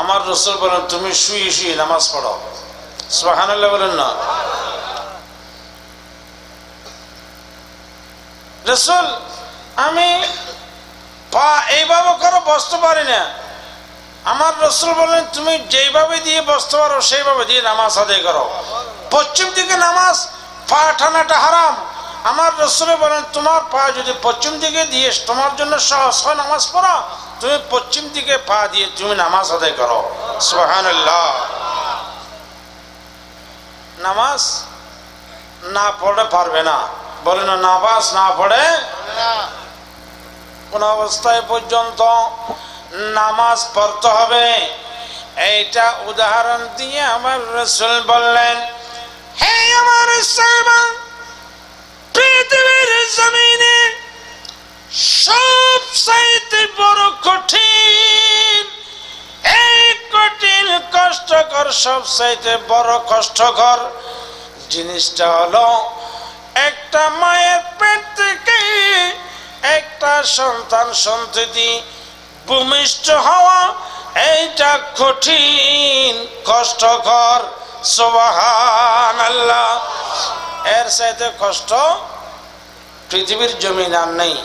আমার রসুল বলেন, তুমি শুয়ে শুয়ে নামাজ পড়ো। সুবহানাল্লাহ বলেন না। রসুল আমি পা এইভাবে করে বসতে পারি না। আমার রসুল বলেন, তুমি যেইভাবে দিয়ে বসতে পারো সেইভাবে দিয়ে নামাজ আদায় করো। পশ্চিম দিকে নামাজ পা টানাটা হারাম। আমার রসুল বলেন, তোমার পা যদি পশ্চিম দিকে দিয়ে তোমার জন্য সহজ হয় নামাজ পড়া, তুমি পশ্চিম দিকে পা দিয়ে তুমি নামাজ আদায় করো। সুবহানাল্লাহ। নামাজ না পড়ে পারবে না, বলে না, নামাজ না পড়ে কোন অবস্থায় পর্যন্ত নামাজ পড়তে হবে। এইটা উদাহরণ দিয়ে আমার রাসূল বললেন, হে আমার সাহাবা, পৃথিবীর জমিনে সবচাইতে বড় কঠিন, এই কঠিন কষ্টকর, সবচাইতে বড় কষ্টকর জিনিসটা হলো একটা মায়ের পেট থেকে একটা সন্তান সন্ততি ভূমিষ্ঠ হওয়া। এইটা কঠিন কষ্টকর। সুবহানাল্লাহ। এর চাইতে কষ্ট পৃথিবীর জমিন আর নেই।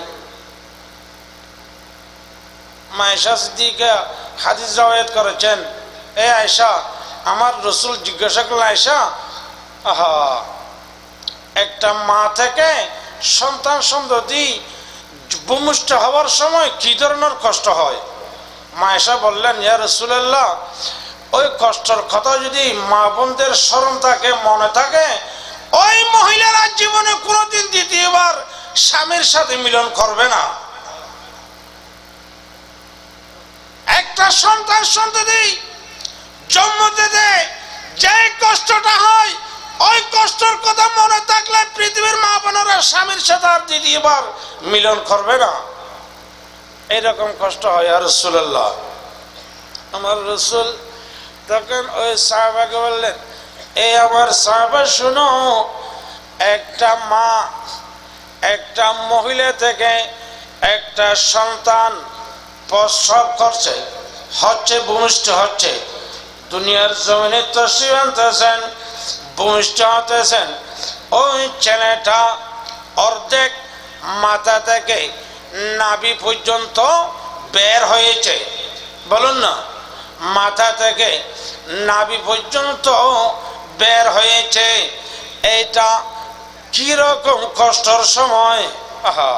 মা আয়েশা সিদ্দিকা হাদিস রাওয়ায়াত করেছেন, এ আয়েশা, আমার রাসূল জিজ্ঞাসা করলেন, আয়েশা, আহা, একটা মা থেকে সন্তান সন্ততি ভূমিষ্ঠ হওয়ার সময় কি ধরনের কষ্ট হয়? মা আয়েশা বললেন, ইয়া রাসূলুল্লাহ, ওই কষ্টের কথা যদি মা বোনদের স্মরণ থাকে, মনে থাকে, ওই মহিলারা জীবনে কোনোদিন দ্বিতীয়বার স্বামীর সাথে মিলন করবে না। একটা সন্তান সন্ততি জন্ম দিতে যে কষ্টটা হয়, ওই কষ্টের কথা মনে থাকলে পৃথিবীর মা বোনেরা স্বামীর সাথে আর দ্বিতীয়বার মিলন করবে না। এইরকম কষ্ট হয়। আর রাসূলুল্লাহ, আমার রাসূল তখন ওই সাহাবাকে বললেন, এই আমার সাহাবা শুনো, একটা মা একটা মহিলা থেকে একটা সন্তান প্রসব করছে, হচ্ছে, ভূমিষ্ঠ হচ্ছে। দুনিয়ার জমিনে তশরিফ আনতেছেন, ভূমিষ্ঠ হতেছেন। ওই ছেলেটা অর্ধেক মাথা থেকে নাভি পর্যন্ত বের হয়েছে। বলুন না, মাথা থেকে নাভি পর্যন্ত বের হয়েছে। এটা কি রকম কষ্টের সময়! আহা,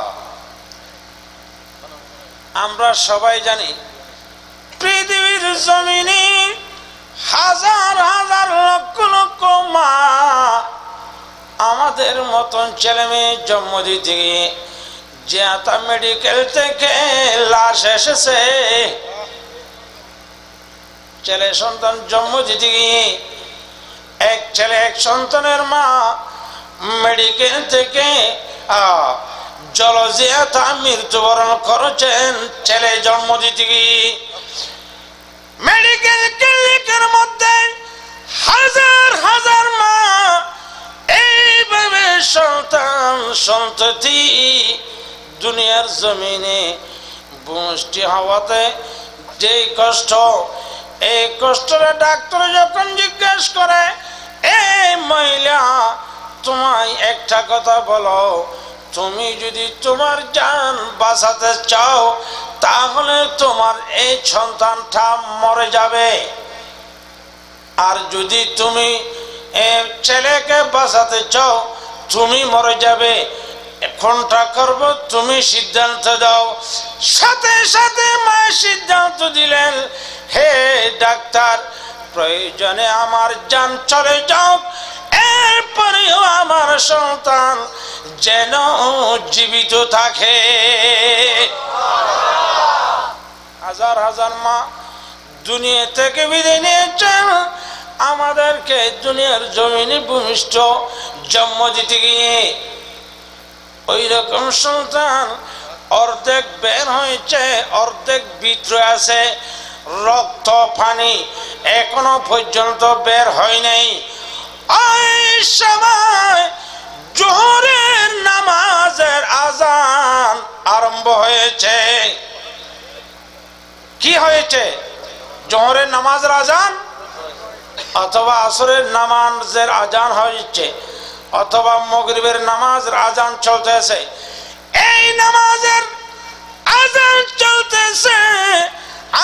আমরা সবাই জানি পৃথিবীর জমিনে হাজার হাজার লক্ষ লক্ষ মা আমাদের মতন ছেলে মেয়ে জন্ম দিতে গিয়ে জিয়াতা মেডিকেল থেকে লাশ এসেছে। ছেলে সন্তান জন্ম দিতে গিয়ে এক ছেলে এক সন্তানের মা মেডিকেল থেকে জলজিয়াতা মৃত্যুবরণ করেছেন। ছেলে জন্ম দিতে গিয়ে মেডিকেল ক্লিনিকের মধ্যে হাজার হাজার মা এইভাবে সন্তান সন্ততি দুনিয়ার জমিনে ভূমিষ্ঠ হওয়াতে যে কষ্ট, এই কষ্টটা ডাক্তার যখন জিজ্ঞেস করে, এই মহিলা, তোমায় একটা কথা বলো, তুমি যদি তোমার জান বাঁচাতে চাও তাহলে তোমার এই সন্তানটা মরে যাবে, আর যদি তুমি ছেলেকে বাঁচাতে চাও তুমি মরে যাবে। কোনটা করব তুমি সিদ্ধান্ত দাও। সাথে সাথে মা সিদ্ধান্ত দিলেন, হে ডাক্তার, প্রয়োজনে আমার জান চলে যাও, এরপরেও আমার সন্তান যেন জীবিত থাকে। হাজার হাজার মা দুনিয়া থেকে বিদায় নিয়েছেন, আমাদেরকে দুনিয়ার জমিনে ভূমিষ্ঠ জন্ম দিতে গিয়ে ওই রকম সন্তান অর্ধেক বের হয়েছে, অর্ধেক ভিতরে আছে, রক্ত পানি এখনো পর্যন্ত বের হয় নাই। ওই সময় জোহরের নামাজের আজান আরম্ভ হয়েছে। কি হয়েছে? জোহরের নামাজের আজান অথবা আসরের নামাজের আজান হয়েছে, অথবা মাগরিবের নামাজের আজান চলতেছে। এই নামাজের আজান চলতেছে,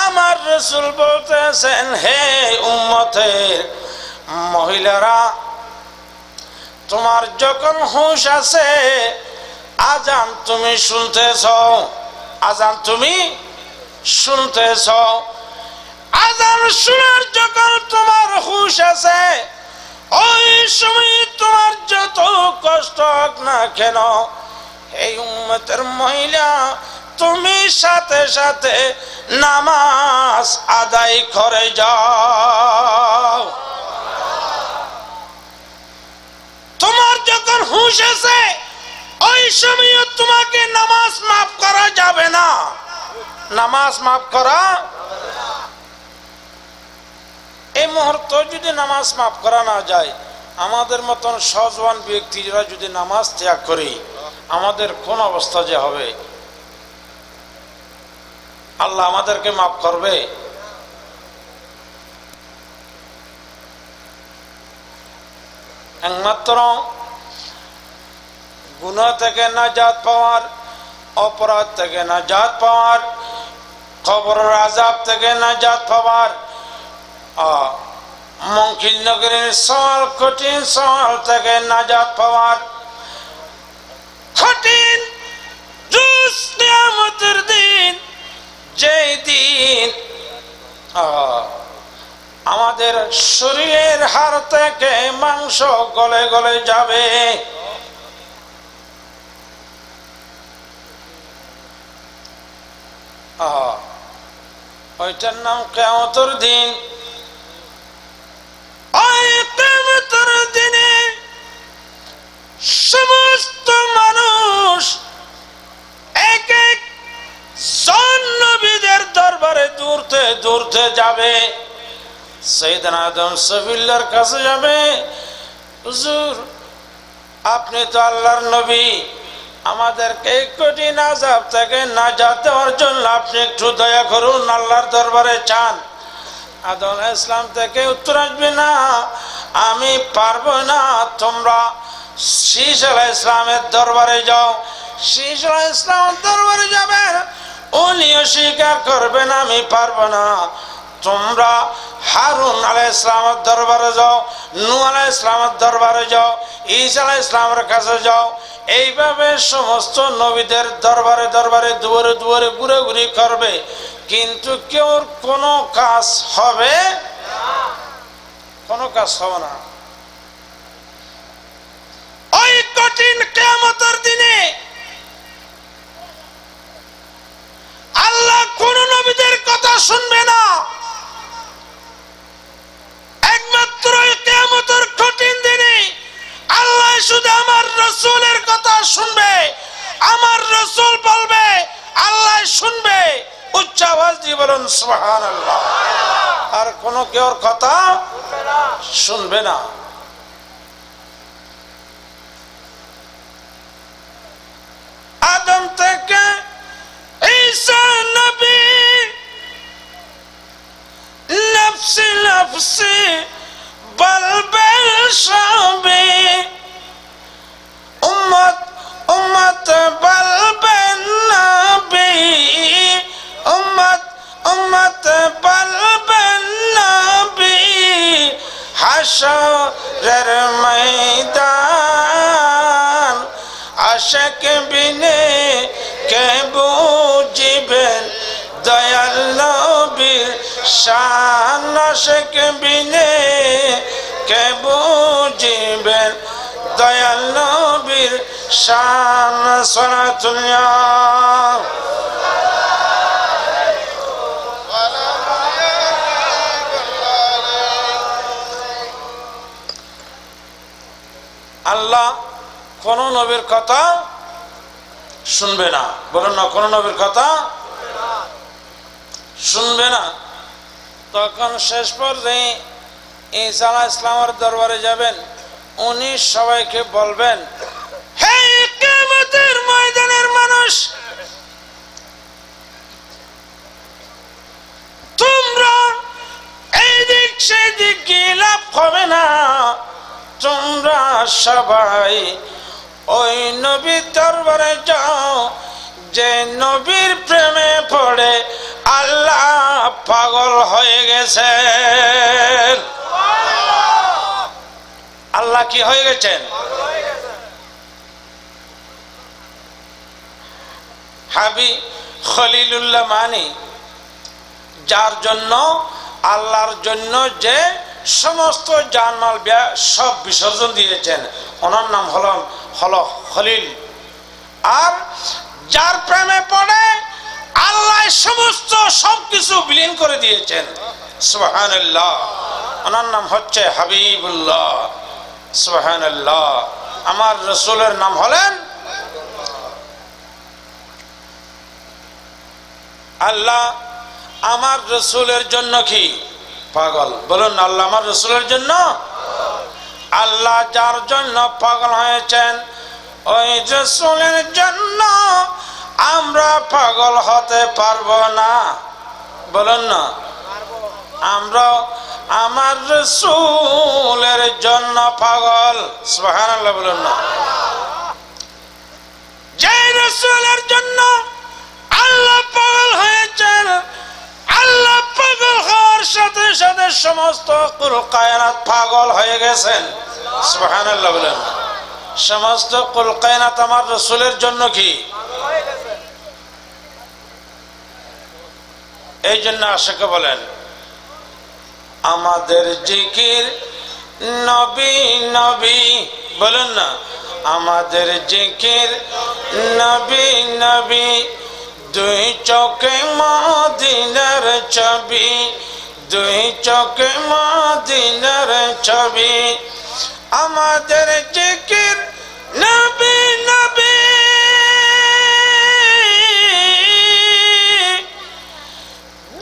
আমার রাসূল বলতেছেন, হে উম্মতের মহিলারা, তোমার যখন হুঁশ আছে আজান তুমি শুনতেছ, আজান তুমি শুনতেছ, আজান শোনার যখন তোমার হুঁশ আছে, ওই সময় তোমার যত কষ্ট হোক না কেন, এই উম্মতের মহিলা তুমি সাথে সাথে নামাজ আদায় করে যাও। তোমার যখন হুঁশ আছে ওই সময় তোমাকে নামাজ মাফ করা যাবে না, নামাজ মাফ করা। এই মুহূর্তে যদি নামাজ মাফ করা না যায়, আমাদের মতন সজওয়ান ব্যক্তিরা যদি নামাজ ত্যাগ করি, আমাদের কোন অবস্থা যে হবে, আল্লাহ আমাদেরকে মাফ করবে? একমাত্র গুনাহ থেকে নাজাত পাওয়ার, অপরাধ থেকে নাজাত পাওয়ার, কবরের আযাব থেকে নাজাত পাওয়ার, মুনকির নগরীর সওয়াল, কঠিন সওয়াল থেকে নাজাত পাওয়ার, কঠিন রোজ কিয়ামতের দিন, যেই দিন আমাদের শরীরের হাড় থেকে মাংস গলে গলে যাবে, ওইটার নাম কিয়ামতের দিন। ওই কিয়ামতের দিনে সমস্ত মানুষ এক এক জন নবীদের দরবারে দৌড়তে দৌড়তে যাবে। সাইয়েদনা আদম সফিউল্লাহর কাছে যাবে, হুজুর আপনি তো আল্লাহর নবী, আমাদেরকে কঠিন আযাব থেকে নাজাত দেওয়ার জন্য আপনি একটু দয়া করুন, আল্লাহর দরবারে চান। আদম আলাইহিস সালাম থেকে উত্তর আসবে না, আমি পারবো না, তোমরা শীশ আলাইহিস সালামের দরবারে যাও। শীশ আলাইহিস সালামের দরবারে যাবেন, উনিও স্বীকার করবেন আমি পারবো না। তোমরা হারুন আলাইহিস সালামের দরবারে যাও, নূহ আলাইহিস সালামের দরবারে যাও, ঈসা আলাইহিস সালামের কাছে যাও। এইভাবে সমস্ত নবীদের দরবারে দরবারে দুয়ারে দুয়ারে ঘুরে করবে, কিন্তু কেউ কোনো কাজ হবে না, কোনো কাজ হবে না। ওই কঠিন কিয়ামতের দিনে আল্লাহ কোন নবীদের কথা শুনবে না, একমাত্র কিয়ামতের কঠিন দিনে আল্লাহ শুধু আমার রাসূলের কথা শুনবে। আমার রাসূল বলবে, আল্লাহ শুনবে। উচ্চ আওয়াজ দিয়ে বলুন সুবহানাল্লাহ। আর কোন কেউ কথা শুনবে না। আদম থেকে ঈসা নবী নফসি নফসি বলবেন সবে, উম্মত উম্মত বলবেন নবী, উম্মত উম্মত বলবেন নবী। হাশরের ময়দান আশিক বিনে কে বুঝিবেন, দয়াল নবীর শান আশিক বিনে কে বুঝিবেন দয়াল নবীর শান সালাতুল্লাহ আল্লাহ কোন নবীর কথা শুনবে না বলেন না কোন নবীর কথা শুনবে না তখন শেষ পর্যায়ে ঈসা আলাইহিস সালামের দরবারে যাবেন উনি সবাইকে বলবেন হে কিয়ামতের ময়দানের মানুষ তোমরা এইদিক সেদিক গিয়ে লাভ হবে না তোমরা সবাই ওই নবীর দরবারে যাও যে নবীর প্রেমে পড়ে আল্লাহ পাগল হয়ে গেছে আল্লাহ কি হয়ে গেছেন হাবি খলিলুল্লাহ মানি যার জন্য আল্লাহর জন্য যে সমস্ত জানমাল সব বিসর্জন দিয়েছেন ওনার নাম হলো খলিল আর যার প্রেমে পড়ে আল্লাহ সমস্ত সবকিছু বিলীন করে দিয়েছেন সুবহানাল্লাহ ওনার নাম হচ্ছে হাবিবুল্লাহ সুবহানাল্লাহ আমার রাসূলের নাম হলেন আল্লাহ আমার রাসূলের জন্য কি পাগল বলুন আল্লাহ আমার রাসূলের জন্য আল্লাহ যার জন্য পাগল হয়েছেন ওই রাসূলের জন্য আমরা পাগল হতে পারবো না বলুন না আমরা আমার রাসূলের জন্য পাগল সুবহানাল্লাহ বলুন না যে রাসূলের জন্য আল্লাহ পাগল হয়েছেন আল্লাহ পাগল হওয়ার সাথে সাথে সমস্ত কুল কায়নাত পাগল হয়ে গেছেন সুবহানাল্লাহ বলেন সমস্ত কুল কায়নাত আমার রাসূলের জন্য কি এই জন্য আশিক বলেন আমাদের জিকির নবী নবী বলেন না আমাদের জিকির নবী নবী দুই চোখে মদিনার ছবি দুই চোখে মদিনার ছবি আমাদের জিকির নবী নবী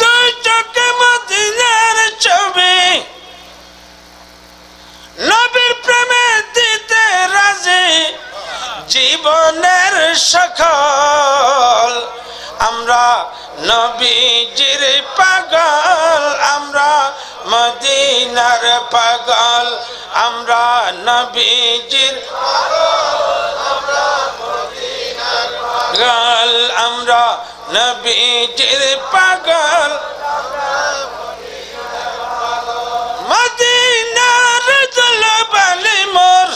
দুই চোখে মদিনার ছবি নবীর প্রেমে দিতে রাজি জীবনের সকল আমরা নবীজির পাগল আমরা মদিনার পাগল আমরা নবীজির পাগল আমরা নবীজির পাগল মদিনার দুলবালি মোর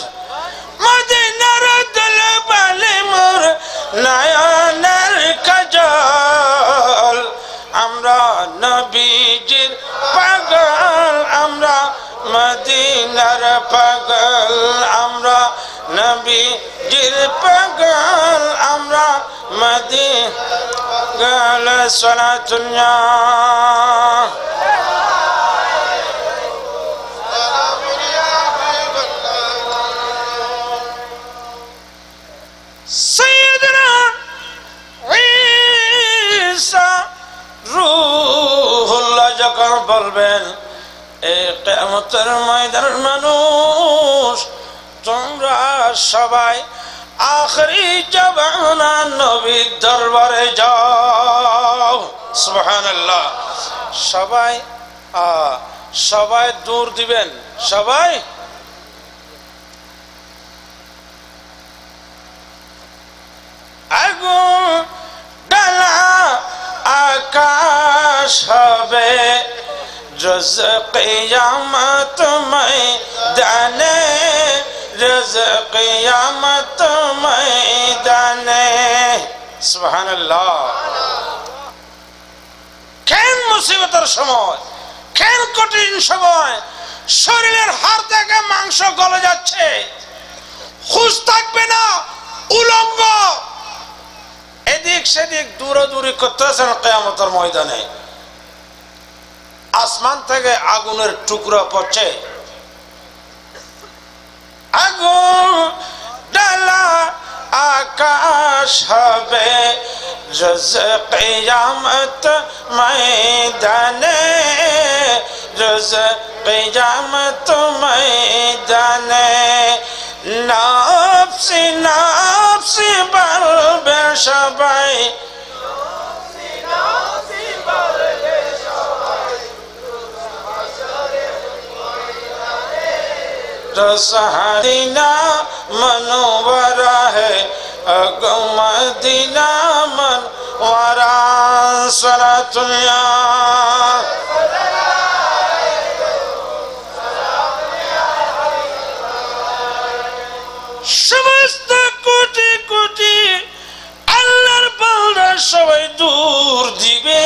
মদিনার দুলবালি মোর নয়নের কাজল আমরা নবীজির পাগল আমরা মদিনার পাগল আমরা নবীজির পাগল আমরা মদিনার সালাতুল্লাহ সাইয়্যিদুনা ঈসা রূহুল্লাহ যখন বলবেন এই কিয়ামতের ময়দানের মানুষ তোমরা সবাই আখরি জামানা নবীর দরবারে যাও সুবহানাল্লাহ সবাই দূর দিবেন সবাই আগুন ডালা আকাশ হবে রোজ কিয়ামত ময়দানে রোজ কিয়ামত ময়দানে সুবহানাল্লাহ কেন মুসিবতের সময় কেন কঠিন সময় শরীরের হাড় থেকে মাংস গলে যাচ্ছে, হুঁশ থাকবে না, উলঙ্গ এদিক সেদিক দৌড়াদৌড়ি করতেছেন কিয়ামতের ময়দানে। আসমান থেকে আগুনের টুকরা পড়ছে, আগুন ডালা আকাশ হবে রোজ কিয়ামত ময়দানে, রোজ কিয়ামত ময়দানে। নফসি নফসি বলবে সবাই, মদিনা মনোবরা হে আগো মদিনা মনোবরা। সালাতুল্লাহ সমস্ত কোটি কোটি আল্লাহর বান্দা সবাই দূর দিবে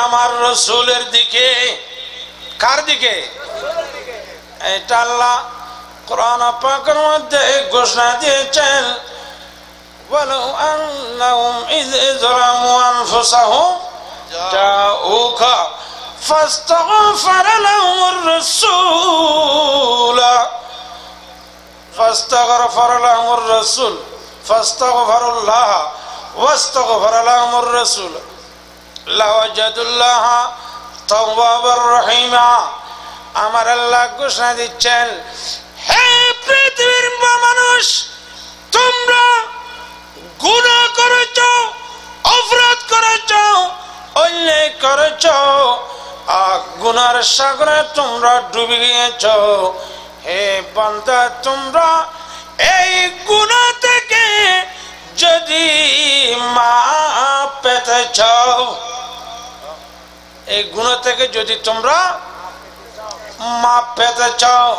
আমার রাসূলের দিকে। কার দিকে? এটা আল্লাহ কোরআন পাকের মধ্যে ঘোষণা দিয়েছেন, ওয়ালাউ আন্নাহুম ইয যালামু আনফুসাহুম জাউকা ফাস্তাগফারা লাহুমুর রাসূল ফাস্তাগফারা লাহুমুর রাসূল ফাস্তাগফারুল্লাহ ওয়াস্তাগফারা লাহুমুর রাসূল লাওয়াজাদুল্লাহ তাওয়াবার রহিমা। আমার আল্লাহ ঘোষণা দিচ্ছেন, হে পৃথিবীর মানুষ, তোমরা গুনাহ করেছ, অপরাধ করেছ, অন্যায় করেছ, গুনার সাগরে তোমরা ডুবে গিয়েছ। হে বান্দা, তোমরা এই গুনাহ থেকে যদি মাপ পেতে চাও, এই গুনাহ থেকে যদি তোমরা মাপ পেতে চাও,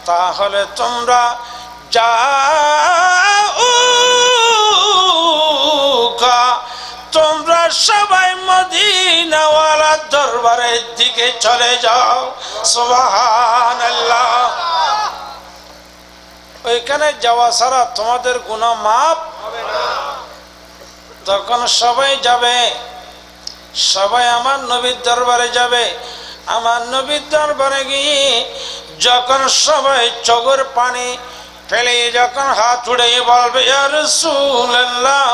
তাহলে তোমরা যাওকা, তোমরা সবাই মদিনাওয়ালার দরবারের দিকে চলে যাও। সুবহানাল্লাহ। ওইখানে যাওয়া ছাড়া তোমাদের গুনাহ মাপ হবে না। তখন সবাই যাবে, সবাই আমার নবীর দরবারে যাবে। আমার নবীর দরবারে গিয়ে যখন সবাই চোখের পানি ফেলে যখন হাত উড়িয়ে বলবে, ইয়া রাসূলুল্লাহ,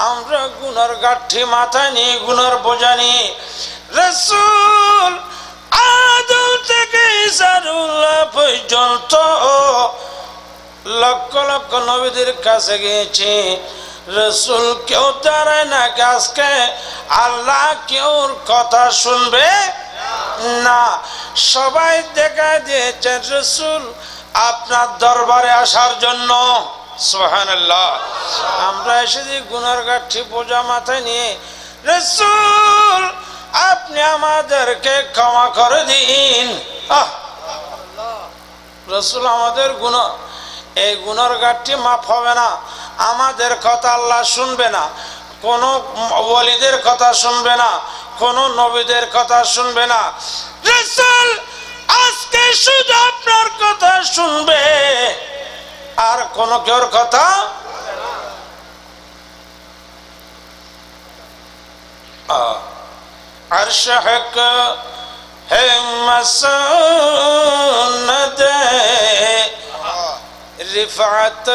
আমরা গুনার গাঠি মাথায় নিয়ে, গুনার বোঝা নিয়ে রাসূল আদম থেকে ঈসাউল্লাহ পর্যন্ত লক্ষ লক্ষ নবীদের কাছে গিয়েছি, রাসূল কেউ দাঁড়ায় না। আজকে আল্লাহ কেউ কথা শুনবে না। সবাই দেখা দিয়েছেন রাসূল আপনার দরবারে আসার জন্য। সুবহানাল্লাহ। আমরা এসেছি গুনার গাঠি বোঝা মাথায় নিয়ে, রাসূল আপনি আমাদেরকে ক্ষমা করে দিন। রাসূল আমাদের গুনাহ, এই গুনার গাঠি মাফ হবে না। আমাদের কথা আল্লাহ শুনবে না, কোন ওয়ালিদের কথা শুনবে না, কোন নবীদের কথা শুনবে না। রাসূল আজকে শুধু আপনার কথা শুনবে, আর কোন কেউর কথা আরশ হক হে মাসুদ রিফাত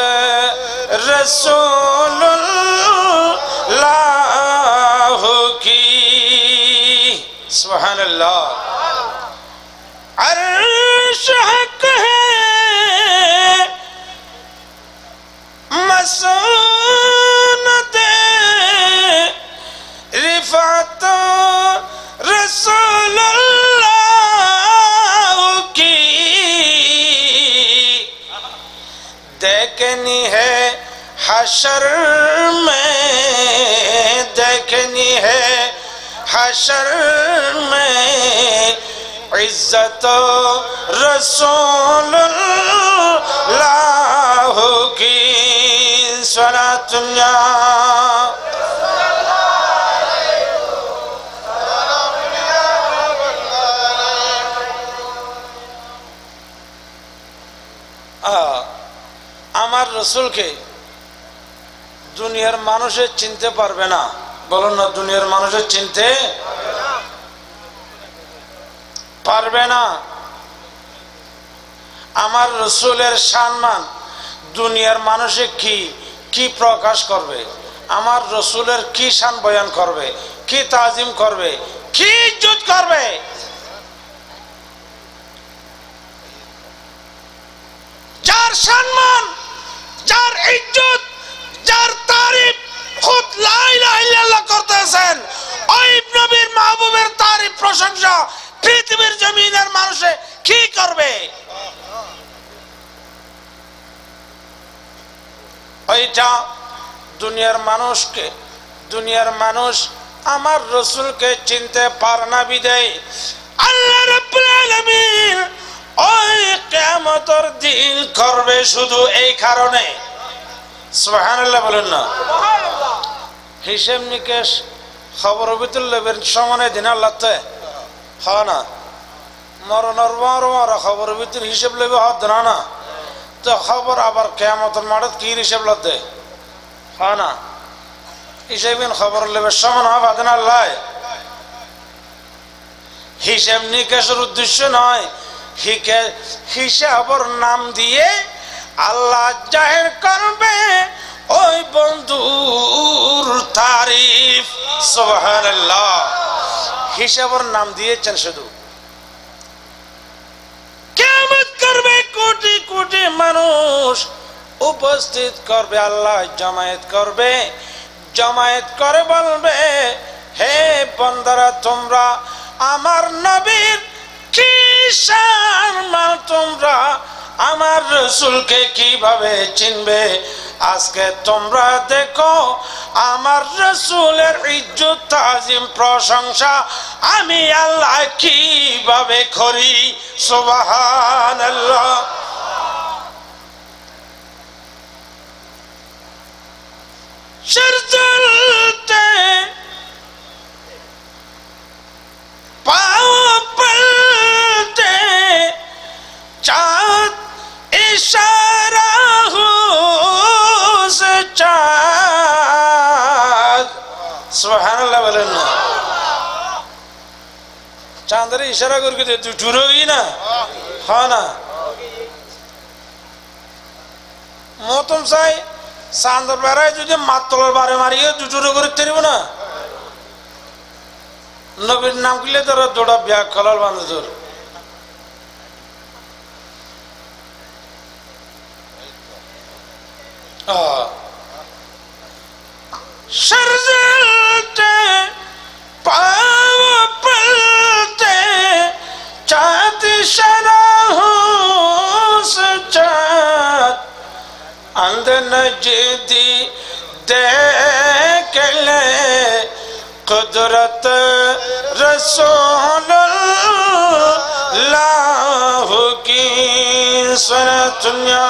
রাসূলুল্লাহ কি। সুবহানাল্লাহ। अर्श हक है मसूनत रिफात रसूलुल्लाह की। देखनी है हशर में, देखनी है हशर में इज्जत रसूलुल्लाह की। सलातुल्लाह রসুলকে দুনিয়ার মানুষের চিনতে পারবে না। বলুন না, দুনিয়ার মানুষের চিনতে পারবে না। আমার রসুলের সম্মান দুনিয়ার মানুষে কি কি প্রকাশ করবে, আমার রসুলের কি শান বয়ান করবে, কি তাজিম করবে, কি ইজ্জত করবে। যার সম্মান, যার ইজ্জত, যার তারিফ খুদ লা ইলাহা ইল্লাল্লাহ করতেছেন, ওই নবীর মাহবুবের তারিফ প্রশংসা পৃথিবীর জমিনের মানুষে কি করবে? ওইটা দুনিয়ার মানুষকে, দুনিয়ার মানুষ আমার রসুলকে চিনতে পারে না বিদায় আল্লাহ রাব্বুল আলামিন ওই কিয়ামতের দিন করবে শুধু এই কারণে। সুবহানাল্লাহ বলেন না। হিসাব নিকেশ খবর বিতুল্লেবের সমানে দিন আল্লাহতে হয় না, মরণর মর খবর ভিতর হিসেব লেবে হত না না, তো খবর আবার কিয়ামতের মাঠে কি হিসেব লতে হয় না, হিসেবিন খবর লেবে সমান হবে না। আল্লাহ হিসাব নিকেশের উদ্দেশ্য নয়, হিসাবর নাম দিয়ে আল্লাহ জাহির করবে ওই বন্ধুর তারিফ। সুবহানাল্লাহ। হিসাবর নাম দিয়েছেন শুধু। কিয়ামত করবে, কোটি কোটি মানুষ উপস্থিত করবে, আল্লাহ জমায়েত করবে, জমায়েত করে বলবে, হে বান্দারা তোমরা আমার নবীর কি সম্মান, তোমরা আমার রসুলকে কিভাবে চিনবে? আজকে তোমরা দেখো আমার রসুলের ইজ্জত তাজিম প্রশংসা আমি আল্লাহ কিভাবে করি। সুবহানাল্লাহ। চলতে পাও পলতে চাঁদ ইশারা হো সে চাঁদ। সুবহানাল্লাহ বলেন না। চাঁদের ইশারা করে দুটোই না হয় না। মতম চাই চাঁদের বেড়ায় যদি মাতলার বারে মারিয়ে দুটোরে করে তেরব না। নবীর নাম কিলে তোর দৌড়া ব্যাগ খলাল বান্ধব তোর। सरजलते पाव पलते चाँद शराहों से चाँद अंध नजदी देख ले कुदरत रसूलुल्लाह की सुनत दुनिया